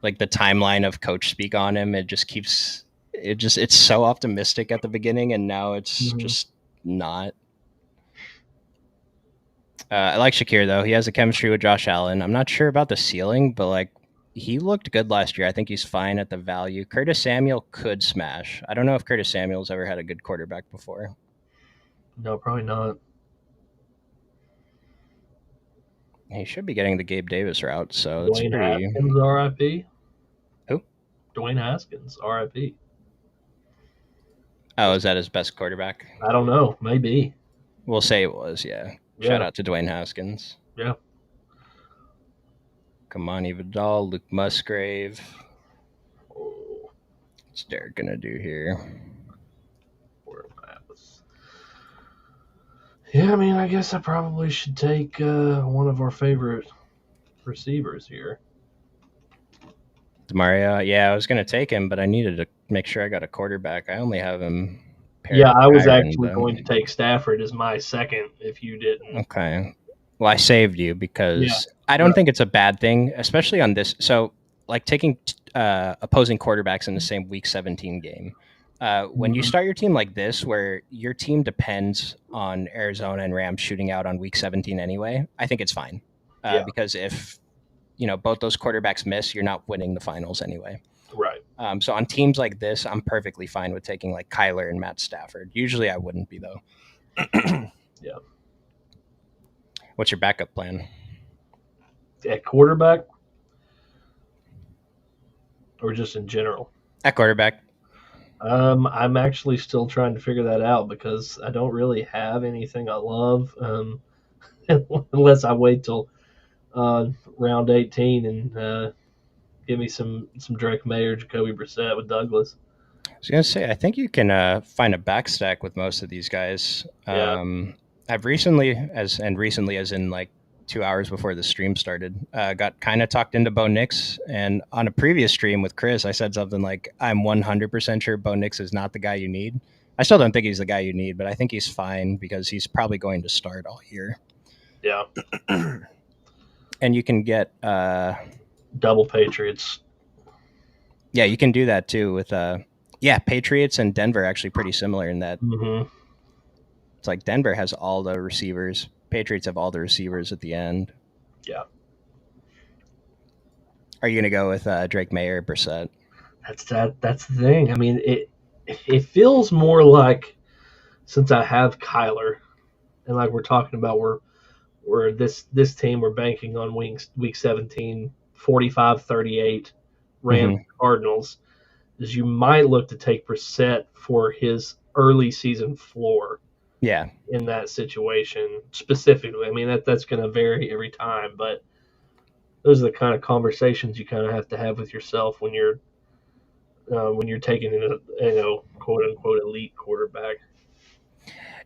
timeline of coach speak on him, it's so optimistic at the beginning, and now it's Mm-hmm. just not. I like Shakir though. He has a chemistry with Josh Allen. I'm not sure about the ceiling, but like he looked good last year. I think he's fine at the value. Curtis Samuel could smash. I don't know if Curtis Samuel's ever had a good quarterback before. No, probably not. He should be getting the Gabe Davis route, so it's Dwayne pretty. Haskins, R.I.P. Who? Dwayne Haskins, R.I.P. Oh, is that his best quarterback? I don't know. Maybe. We'll say it was. Yeah. Shout Yeah. out to Dwayne Haskins. Yeah. Kamani Vidal, Luke Musgrave. Oh, What's Derek gonna do here? where am I at? Yeah, I mean, I guess I probably should take one of our favorite receivers here. Demario. Yeah, I was gonna take him, but I needed to make sure I got a quarterback. I only have him paired Yeah, with I was Kyron, actually going to take Stafford as my second if you but didn't. okay. Well, I saved you Yeah, because I don't right. think it's a bad thing, especially on this. So, like taking opposing quarterbacks in the same Week 17 game. When you Mhm. start your team like this, where your team depends on Arizona and Rams shooting out on Week 17 anyway, I think it's fine. Yeah, Because if both those quarterbacks miss, you're not winning the finals anyway. right. So on teams like this, I'm perfectly fine with taking like Kyler and Matt Stafford. Usually, I wouldn't be though. Yeah. What's your backup plan? At quarterback or just in general? At quarterback. I'm actually still trying to figure that out because I don't really have anything I love unless I wait till round 18 and give me some Drake May or Jacoby Brissett with Douglas. I was gonna say, I think you can find a backstack with most of these guys. Yeah, I've recently as in like 2 hours before the stream started, got kind of talked into Bo Nix. And on a previous stream with Chris, I said something like, "I'm 100% sure Bo Nix is not the guy you need." I still don't think he's the guy you need, but I think he's fine because he's probably going to start all year. yeah. And you can get, Double Patriots. yeah, you can do that too with, Patriots and Denver are actually pretty similar in that Mm-hmm. it's like Denver has all the receivers. Patriots have all the receivers at the end. Yeah, Are you going to go with Drake May or Brissett? that's the thing. I mean, it feels more like since I have Kyler and like we're talking about we're this team we're banking on week 17 45-38 Rams Mm-hmm. Cardinals is you might look to take Brissett for his early season floor Yeah. in that situation specifically. I mean that's going to vary every time, but those are the kind of conversations you kind of have to have with yourself when you're taking in a quote unquote elite quarterback.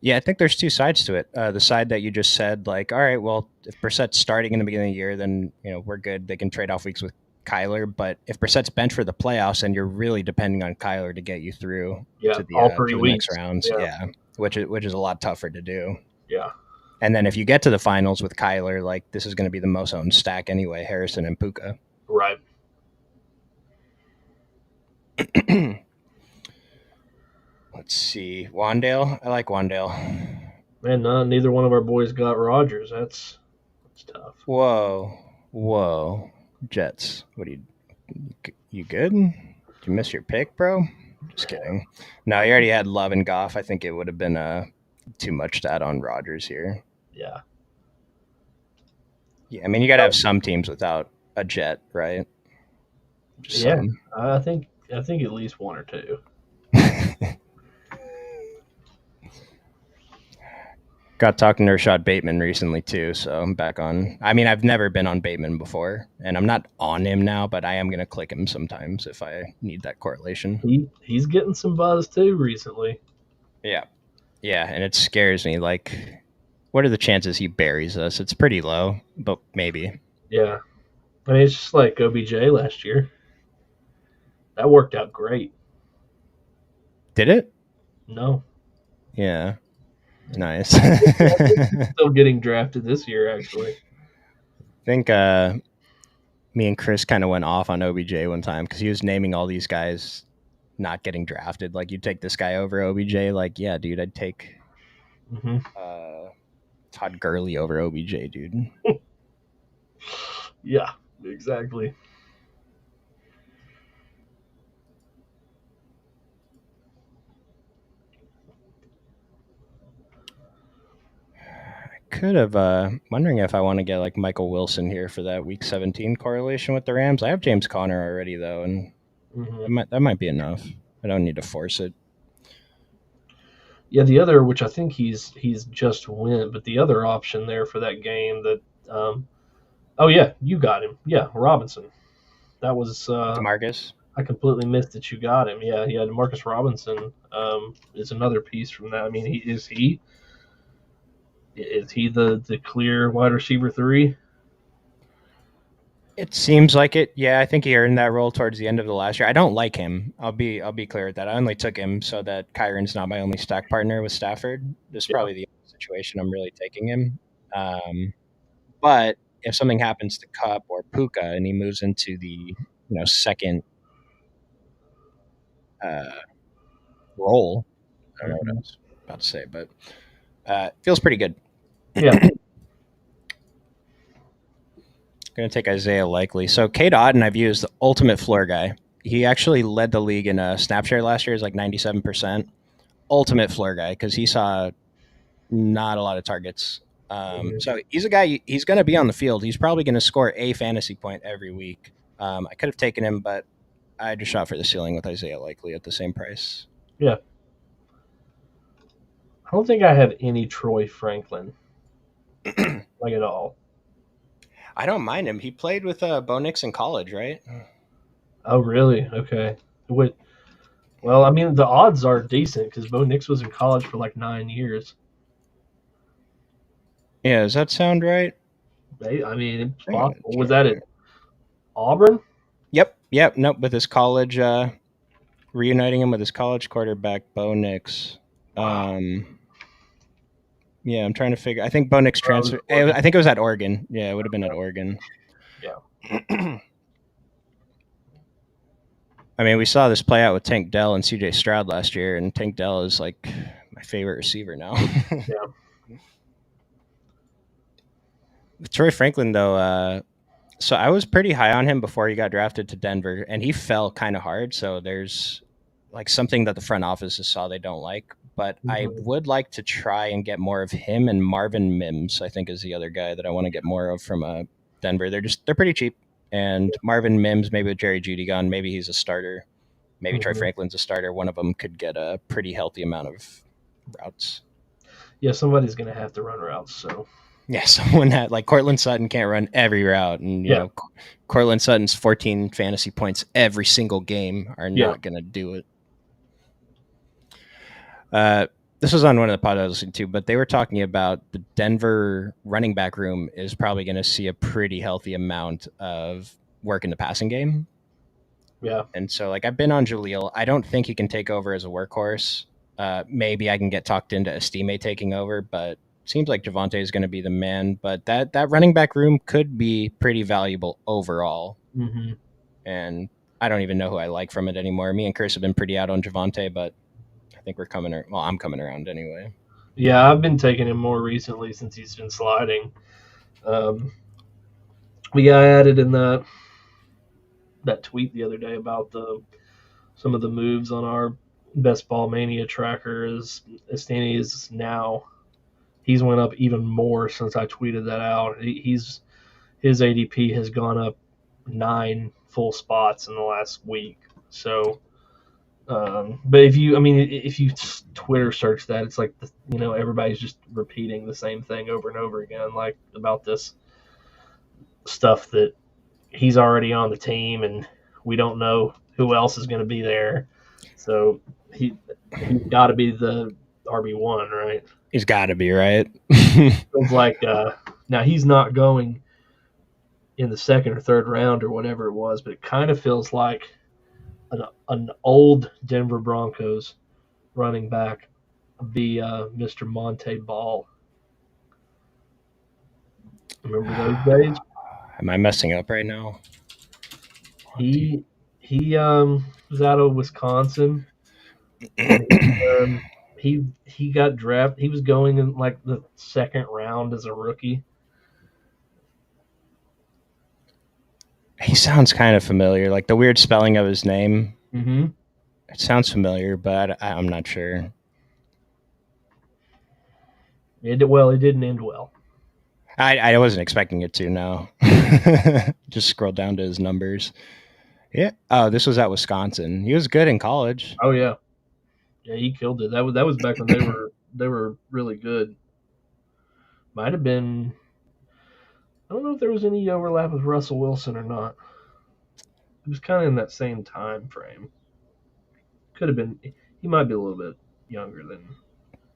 Yeah, I think there's two sides to it. The side that you just said, like, all right, well, if Brissett's starting in the beginning of the year, then we're good. They can trade off weeks with Kyler. But if Brissett's bench for the playoffs, and you're really depending on Kyler to get you through Yeah, to the all three next weeks. rounds, Yeah, yeah, which is a lot tougher to do. yeah, And then if you get to the finals with Kyler, like this is going to be the most owned stack anyway, Harrison and Puka. right. Let's see. Wandale. I like Wandale. Man, neither one of our boys got Rogers. That's tough. Whoa. Whoa. Jets. What are you good? Did you miss your pick, bro? Just kidding. No, you already had Love and Goff. I think it would have been too much to add on Rodgers here. Yeah. Yeah, I mean you got to have some teams without a Jet, right? Just Yeah. some. I think at least one or two. Got talking to Rashad Bateman recently too, so I'm back on. I mean, I've never been on Bateman before, and I'm not on him now, but I am gonna click him sometimes if I need that correlation. He's getting some buzz too recently. Yeah, yeah, and it scares me. Like, what are the chances he buries us? It's pretty low, but maybe. Yeah. I mean, it's just like OBJ last year. That worked out great. Did it? No. Yeah, nice. I think he's I still getting drafted this year, actually. think me and Chris kind of went off on OBJ one time because he was naming all these guys not getting drafted. Like, you take this guy over OBJ. Like, yeah, dude, I'd take Hmm. uh, Todd Gurley over OBJ, dude. Yeah, exactly. Could have. Wondering if I want to get like Michael Wilson here for that Week 17 correlation with the Rams. I have James Conner already though, and Hmm. that might be enough. I don't need to force it. Yeah, the other, which I think he's just went, but the other option there for that game that, oh yeah, you got him. Yeah, Robinson. That was Demarcus. I completely missed that you got him. Yeah, Marcus Robinson is another piece from that. I mean, he the clear wide receiver three? It seems like it. Yeah, I think he earned that role towards the end of the last year. I don't like him. I'll be clear with that. I only took him so that Kyron's not my only stack partner with Stafford. This is Yeah. probably the only situation I'm really taking him. But if something happens to Cup or Puka and he moves into the second uh, role, I don't know what I Hmm. was about to say, but feels pretty good. Yeah. Going to take Isaiah Likely. So Kate Otten, I've used the ultimate floor guy. He actually led the league in a snap share last year. Is like 97%. Ultimate floor guy because he saw not a lot of targets. Hmm. So he's a guy. He's going to be on the field. He's probably going to score a fantasy point every week. I could have taken him, but I just shot for the ceiling with Isaiah Likely at the same price. Yeah. I don't think I have any Troy Franklin, like at all. I don't mind him. He played with Bo Nix in college, right? Oh, really? Okay. What? Well, I mean, the odds are decent because Bo Nix was in college for like 9 years. Yeah, does that sound right? I mean, it's I'm gonna possible. Was check that at here. Auburn? Yep. Nope. With his college, reuniting him with his college quarterback, Bo Nix. Wow. Yeah, I'm trying to figure. I think Bo Nix Oh, it was transferred. Oregon. I think it was at Oregon. Yeah, it would have been at Oregon. Yeah. I mean, we saw this play out with Tank Dell and CJ Stroud last year, and Tank Dell is like my favorite receiver now. Yeah. With Troy Franklin, though, so I was pretty high on him before he got drafted to Denver, and he fell kind of hard. So there's like something that the front offices saw they don't like. But I Hmm. would like to try and get more of him, and Marvin Mims, I think, is the other guy that I want to get more of from Denver. They're pretty cheap, and Marvin Mims, maybe with Jerry Jeudy gone, maybe he's a starter. Maybe Troy Hmm. Franklin's a starter. One of them could get a pretty healthy amount of routes. Yeah, somebody's gonna have to run routes. So Yeah, someone that like Cortland Sutton can't run every route, and yeah, Cortland Sutton's 14 fantasy points every single game are yeah. not going to do it. Uh, this was on one of the pods I was listening to, but they were talking about the Denver running back room is probably going to see a pretty healthy amount of work in the passing game. Yeah. And so, like, I've been on Jaleel. I don't think he can take over as a workhorse. Maybe I can get talked into Estime taking over, but seems like Javante is going to be the man. But that running back room could be pretty valuable overall. Hmm. And I don't even know who I like from it anymore. Me and Chris have been pretty out on Javante, but I think we're coming. Well, I'm coming around anyway. Yeah, I've been taking him more recently since he's been sliding. Um, we got added in that tweet the other day about the some of the moves on our best Ball Mania tracker as standing is now. He's went up even more since I tweeted that out. He's his ADP has gone up 9 full spots in the last week. So, but if you Twitter search that, it's like everybody's just repeating the same thing over and over again, like about this stuff that he's already on the team and we don't know who else is going to be there. So he's got to be the RB1, right? He's got to be right. Feels like now he's not going in the second or third round or whatever it was, but it kind of feels like an old Denver Broncos running back be Mr. Monte Ball. Remember those days? Am I messing up right now? He was out of Wisconsin, and he got drafted. He was going in like the second round as a rookie. He sounds kind of familiar, like the weird spelling of his name. Mm-hmm. It sounds familiar, but I'm not sure. It didn't end well. I wasn't expecting it to. No, just scroll down to his numbers. Yeah. Oh, this was at Wisconsin. He was good in college. Oh yeah, he killed it. That was back when they were really good. Might have been. I don't know if there was any overlap with Russell Wilson or not. It was kind of in that same time frame. Could have been. He might be a little bit younger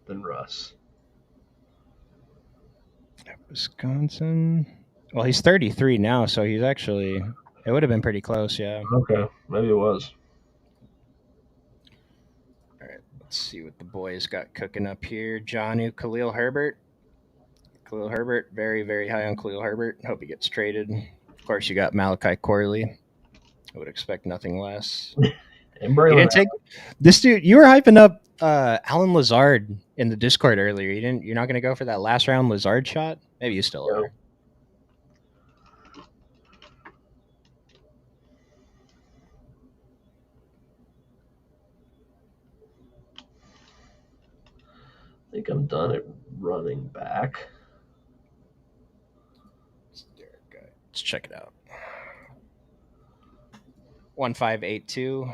than Russ. Wisconsin. Well, he's 33 now, so he's actually. It would have been pretty close, yeah. Okay, maybe it was. All right, let's see what the boys got cooking up here. Jonnu, Khalil Herbert. Khalil Herbert, very, very high on Khalil Herbert. Hope he gets traded. Of course, you got Malachi Corley. I would expect nothing less. And You didn't take this dude. You were hyping up Alan Lazard in the Discord earlier. You didn't. You're not going to go for that last round Lazard shot. Maybe you still are. I think I'm done at running back. Let's check it out. 1582.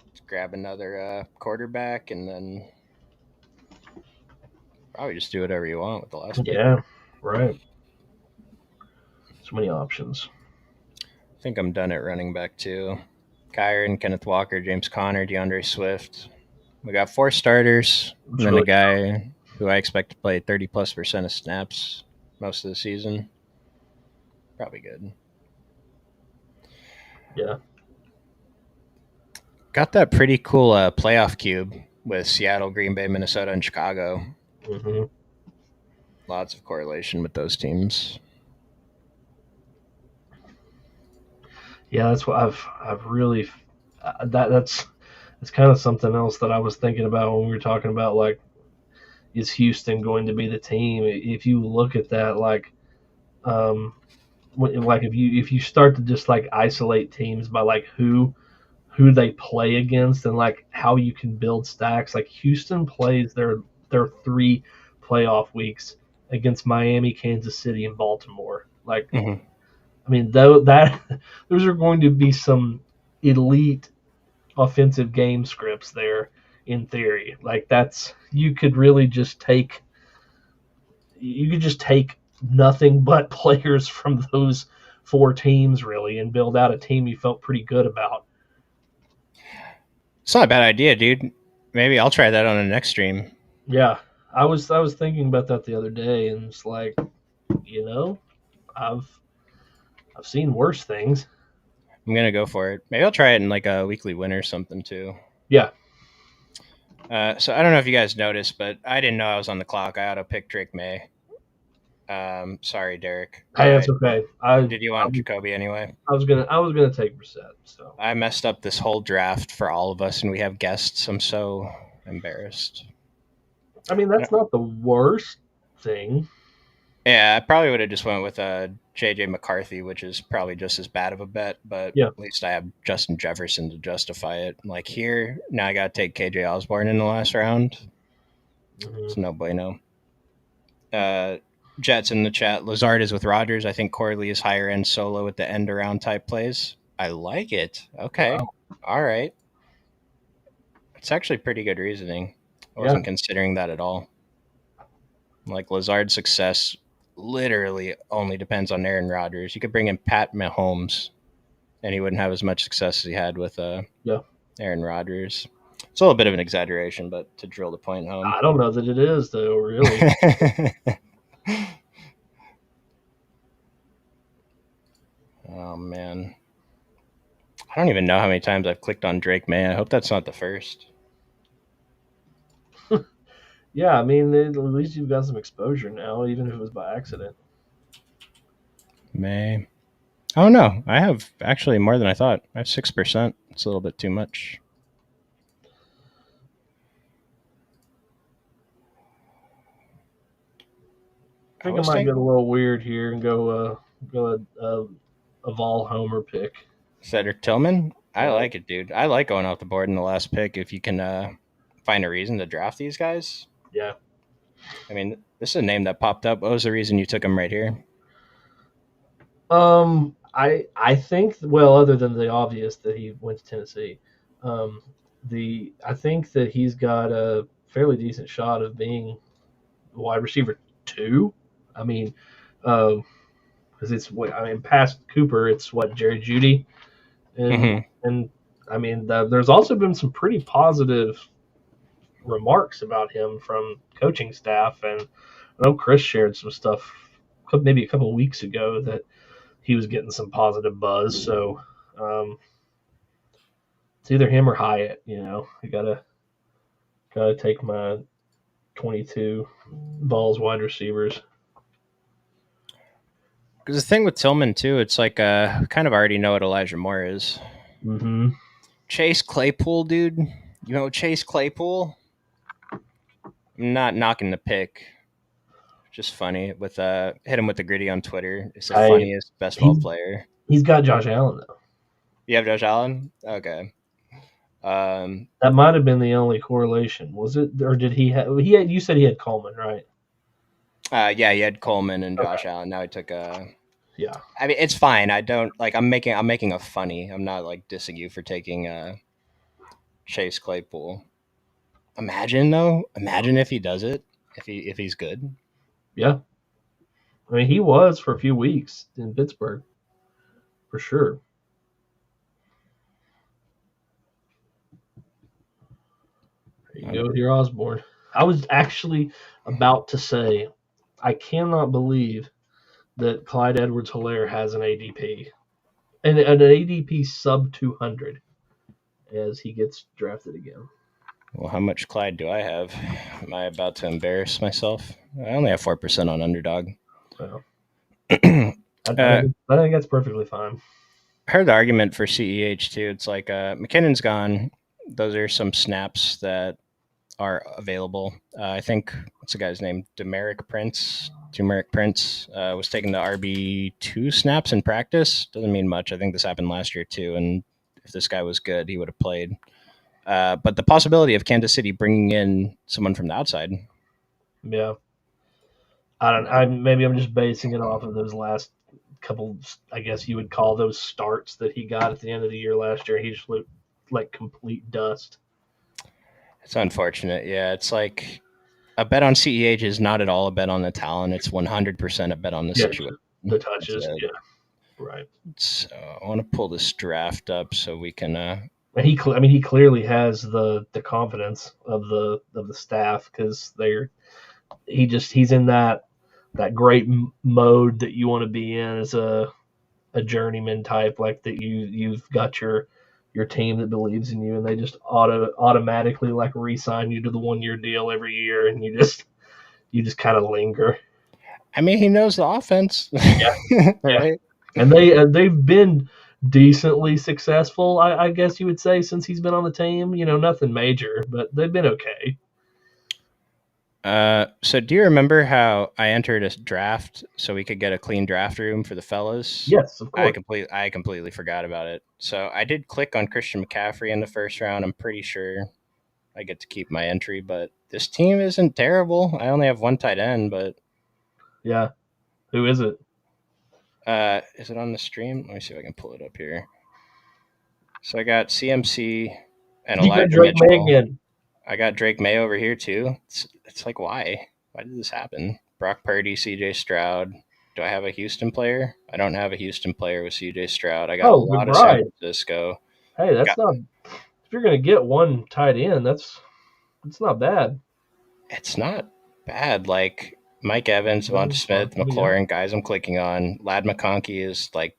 Let's grab another quarterback and then probably just do whatever you want with the last pick. Yeah, right. So many options. I think I'm done at running back too. Kyron, Kenneth Walker, James Conner, DeAndre Swift. We got 4 starters, and then a guy who I expect to play 30+% of snaps most of the season. Probably good. Yeah. Got that pretty cool playoff cube with Seattle, Green Bay, Minnesota, and Chicago. Mm-hmm. Lots of correlation with those teams. Yeah, that's what I've really that's kind of something else that I was thinking about when we were talking about, like, is Houston going to be the team? If you look at that, like if you start to just like isolate teams by like who they play against and like how you can build stacks, like Houston plays their 3 playoff weeks against Miami, Kansas City, and Baltimore. Like, I mean, though that those are going to be some elite offensive game scripts there in theory. Like, that's you could just take nothing but players from those 4 teams really and build out a team you felt pretty good about. It's not a bad idea, dude. Maybe I'll try that on the next stream. Yeah, I was thinking about that the other day, and it's like, I've seen worse things. I'm gonna go for it. Maybe I'll try it in like a weekly win or something too. Yeah. So I don't know if you guys noticed, but I didn't know I was on the clock. I auto picked Drake May. Sorry, Derek. Hey, that's okay. Did you want Jacoby anyway? I was gonna take Brissett. So I messed up this whole draft for all of us, and we have guests. I'm so embarrassed. I mean, that's not the worst thing. Yeah, I probably would have just went with JJ McCarthy, which is probably just as bad of a bet, but Yeah. at least I have Justin Jefferson to justify it. Like here, now I got to take KJ Osborne in the last round. It's no bueno. Jets in the chat. Lazard is with Rodgers. I think Corley is higher end solo with the end around type plays. I like it. Okay. Wow. All right. It's actually pretty good reasoning. I Yeah. wasn't considering that at all. Like Lazard's success literally only depends on Aaron Rodgers. You could bring in Pat Mahomes and he wouldn't have as much success as he had with Yeah. Aaron Rodgers. It's a little bit of an exaggeration, but to drill the point home. I don't know that it is though. Really. Oh man. I don't even know how many times I've clicked on Drake May. I hope that's not the first. Yeah. I mean, at least you've got some exposure now, even if it was by accident. May. Oh no, I have actually more than I thought. I have 6%. It's a little bit too much. I think I might get a little weird here and go a Vol Homer pick. Cedric Tillman. I Yeah. like it, dude. I like going off the board in the last pick if you can find a reason to draft these guys. Yeah. I mean, this is a name that popped up. What was the reason you took him right here? I think well, other than the obvious that he went to Tennessee, I think that he's got a fairly decent shot of being wide receiver 2. I mean, because it's what I mean past Cooper, it's what Jerry Judy, and I mean there's also been some pretty positive remarks about him from coaching staff, and I know Chris shared some stuff maybe a couple of weeks ago that he was getting some positive buzz. So it's either him or Hyatt. I gotta take my 22 balls wide receivers. Because the thing with Tillman too, it's like kind of already know what Elijah Moore is. Mm-hmm. Chase Claypool, dude. You know Chase Claypool? I'm not knocking the pick. Just funny with hit him with the gritty on Twitter. It's the funniest best ball player. He's got Josh Allen though. You have Josh Allen? Okay. That might have been the only correlation, was it? Or did he have? You said he had Coleman, right? Yeah, he had Coleman and Josh Allen. Now he took Yeah. I mean, it's fine. I don't like. I'm making a funny. I'm not like dissing you for taking Chase Claypool. Imagine though. Imagine if he does it. If he's good. Yeah. I mean, he was for a few weeks in Pittsburgh, for sure. There you go with your Osborne. I was actually about to say, I cannot believe that Clyde Edwards-Helaire has an ADP, and an ADP sub 200 as he gets drafted again. Well, how much Clyde do I have? Am I about to embarrass myself? I only have 4% on Underdog. Well, I think that's perfectly fine. I heard the argument for CEH too. It's like McKinnon's gone. Those are some snaps that are available. I think what's the guy's name? Turmeric Prince was taking the RB2 snaps in practice. Doesn't mean much. I think this happened last year too. And if this guy was good, he would have played. But the possibility of Kansas City bringing in someone from the outside. Yeah. Maybe I'm just basing it off of those last couple, I guess you would call those starts that he got at the end of the year last year. He just looked like complete dust. It's unfortunate. Yeah, it's like a bet on CEH is not at all a bet on the talent. It's 100% a bet on the situation. The touches, yeah. Right. So I want to pull this draft up so we can. He clearly has the confidence of the staff because he's in that great mode that you want to be in as a journeyman type, like that you've got your team that believes in you and they just automatically like re-sign you to the 1-year deal every year and you just kind of linger. I mean, he knows the offense, Yeah, yeah. right? And they've been decently successful, I guess you would say, since he's been on the team. You know, nothing major, but they've been okay. So do you remember how I entered a draft so we could get a clean draft room for the fellas? Yes, of course. I completely forgot about it. So I did click on Christian McCaffrey in the first round. I'm pretty sure I get to keep my entry, but this team isn't terrible. I only have one tight end, but Yeah. Who is it? is it on the stream? Let me see if I can pull it up here. So I got CMC and You got Elijah Drake May Mitchell. again. I got Drake May over here too. It's like why? Why did this happen? Brock Purdy, CJ Stroud. Do I have a Houston player? I don't have a Houston player with CJ Stroud. I got a Oh, lot of San McBride. Francisco. Hey, that's Got not. If you're gonna get one tight end, that's not bad. it's not bad. Like Mike Evans, Devonta Smith, Yeah. McLaurin, guys I'm clicking on. Lad McConkey is like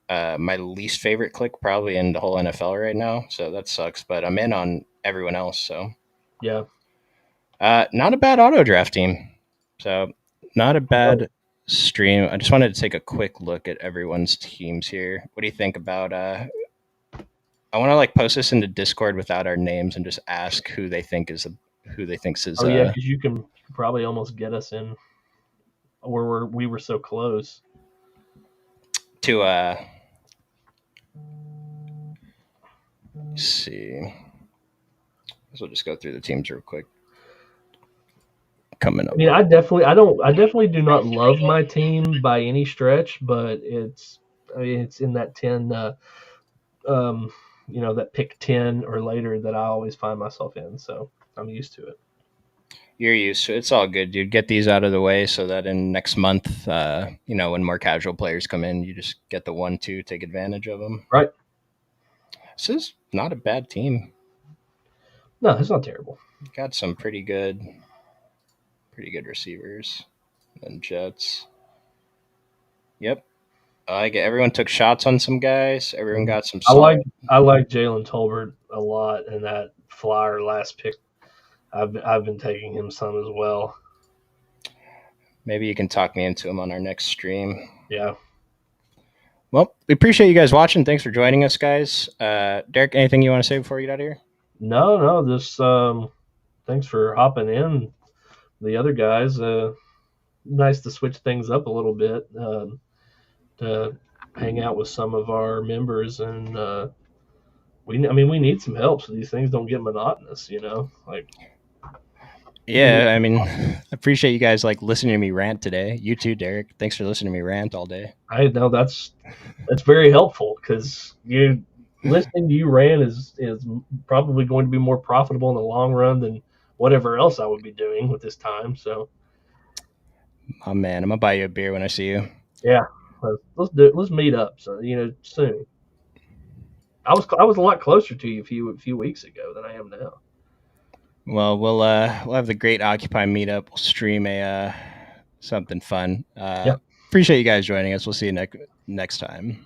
my least favorite click probably in the whole NFL right now. So that sucks. But I'm in on everyone else. So Yeah. not a bad auto draft team. So not a No. bad stream. I just wanted to take a quick look at everyone's teams here. What do you think about? I want to like post this into Discord without our names and just ask who they thinks is Oh yeah, because you can probably almost get us in where we were so close. to see. So we'll just go through the teams real quick. Coming I up. mean, I definitely do not love my team by any stretch, but I mean, it's in that 10, um, that pick 10 or later that I always find myself in. So I'm used to it. You're used to it. It's all good, dude. Get these out of the way so that in next month, when more casual players come in, you just get the 1-2, take advantage of them. Right. This is not a bad team. No, it's not terrible. Got some pretty good receivers. And Jets. Yep. I get everyone took shots on some guys. Everyone got some I like solid. I like Jalen Tolbert a lot, and that flyer last pick, I've been taking him some as well. Maybe you can talk me into him on our next stream. Yeah. Well, we appreciate you guys watching. Thanks for joining us, guys. Derek, anything you want to say before we get out of here? No, no, just thanks for hopping in. The other guys, nice to switch things up a little bit, to hang out with some of our members, and we need some help so these things don't get monotonous. Like we need. Yeah, I mean, I appreciate you guys like listening to me rant today. You too, Derek. Thanks for listening to me rant all day. I know that's very helpful because you listening to you rant is probably going to be more profitable in the long run than whatever else I would be doing with this time. So Oh man, I'm gonna buy you a beer when I see you. yeah, let's do it. Let's meet up. So soon. I was a lot closer to you a few weeks ago than I am now. Well, we'll have the great Occupy meetup. We'll stream a something fun. Yeah. Appreciate you guys joining us. We'll see you next time.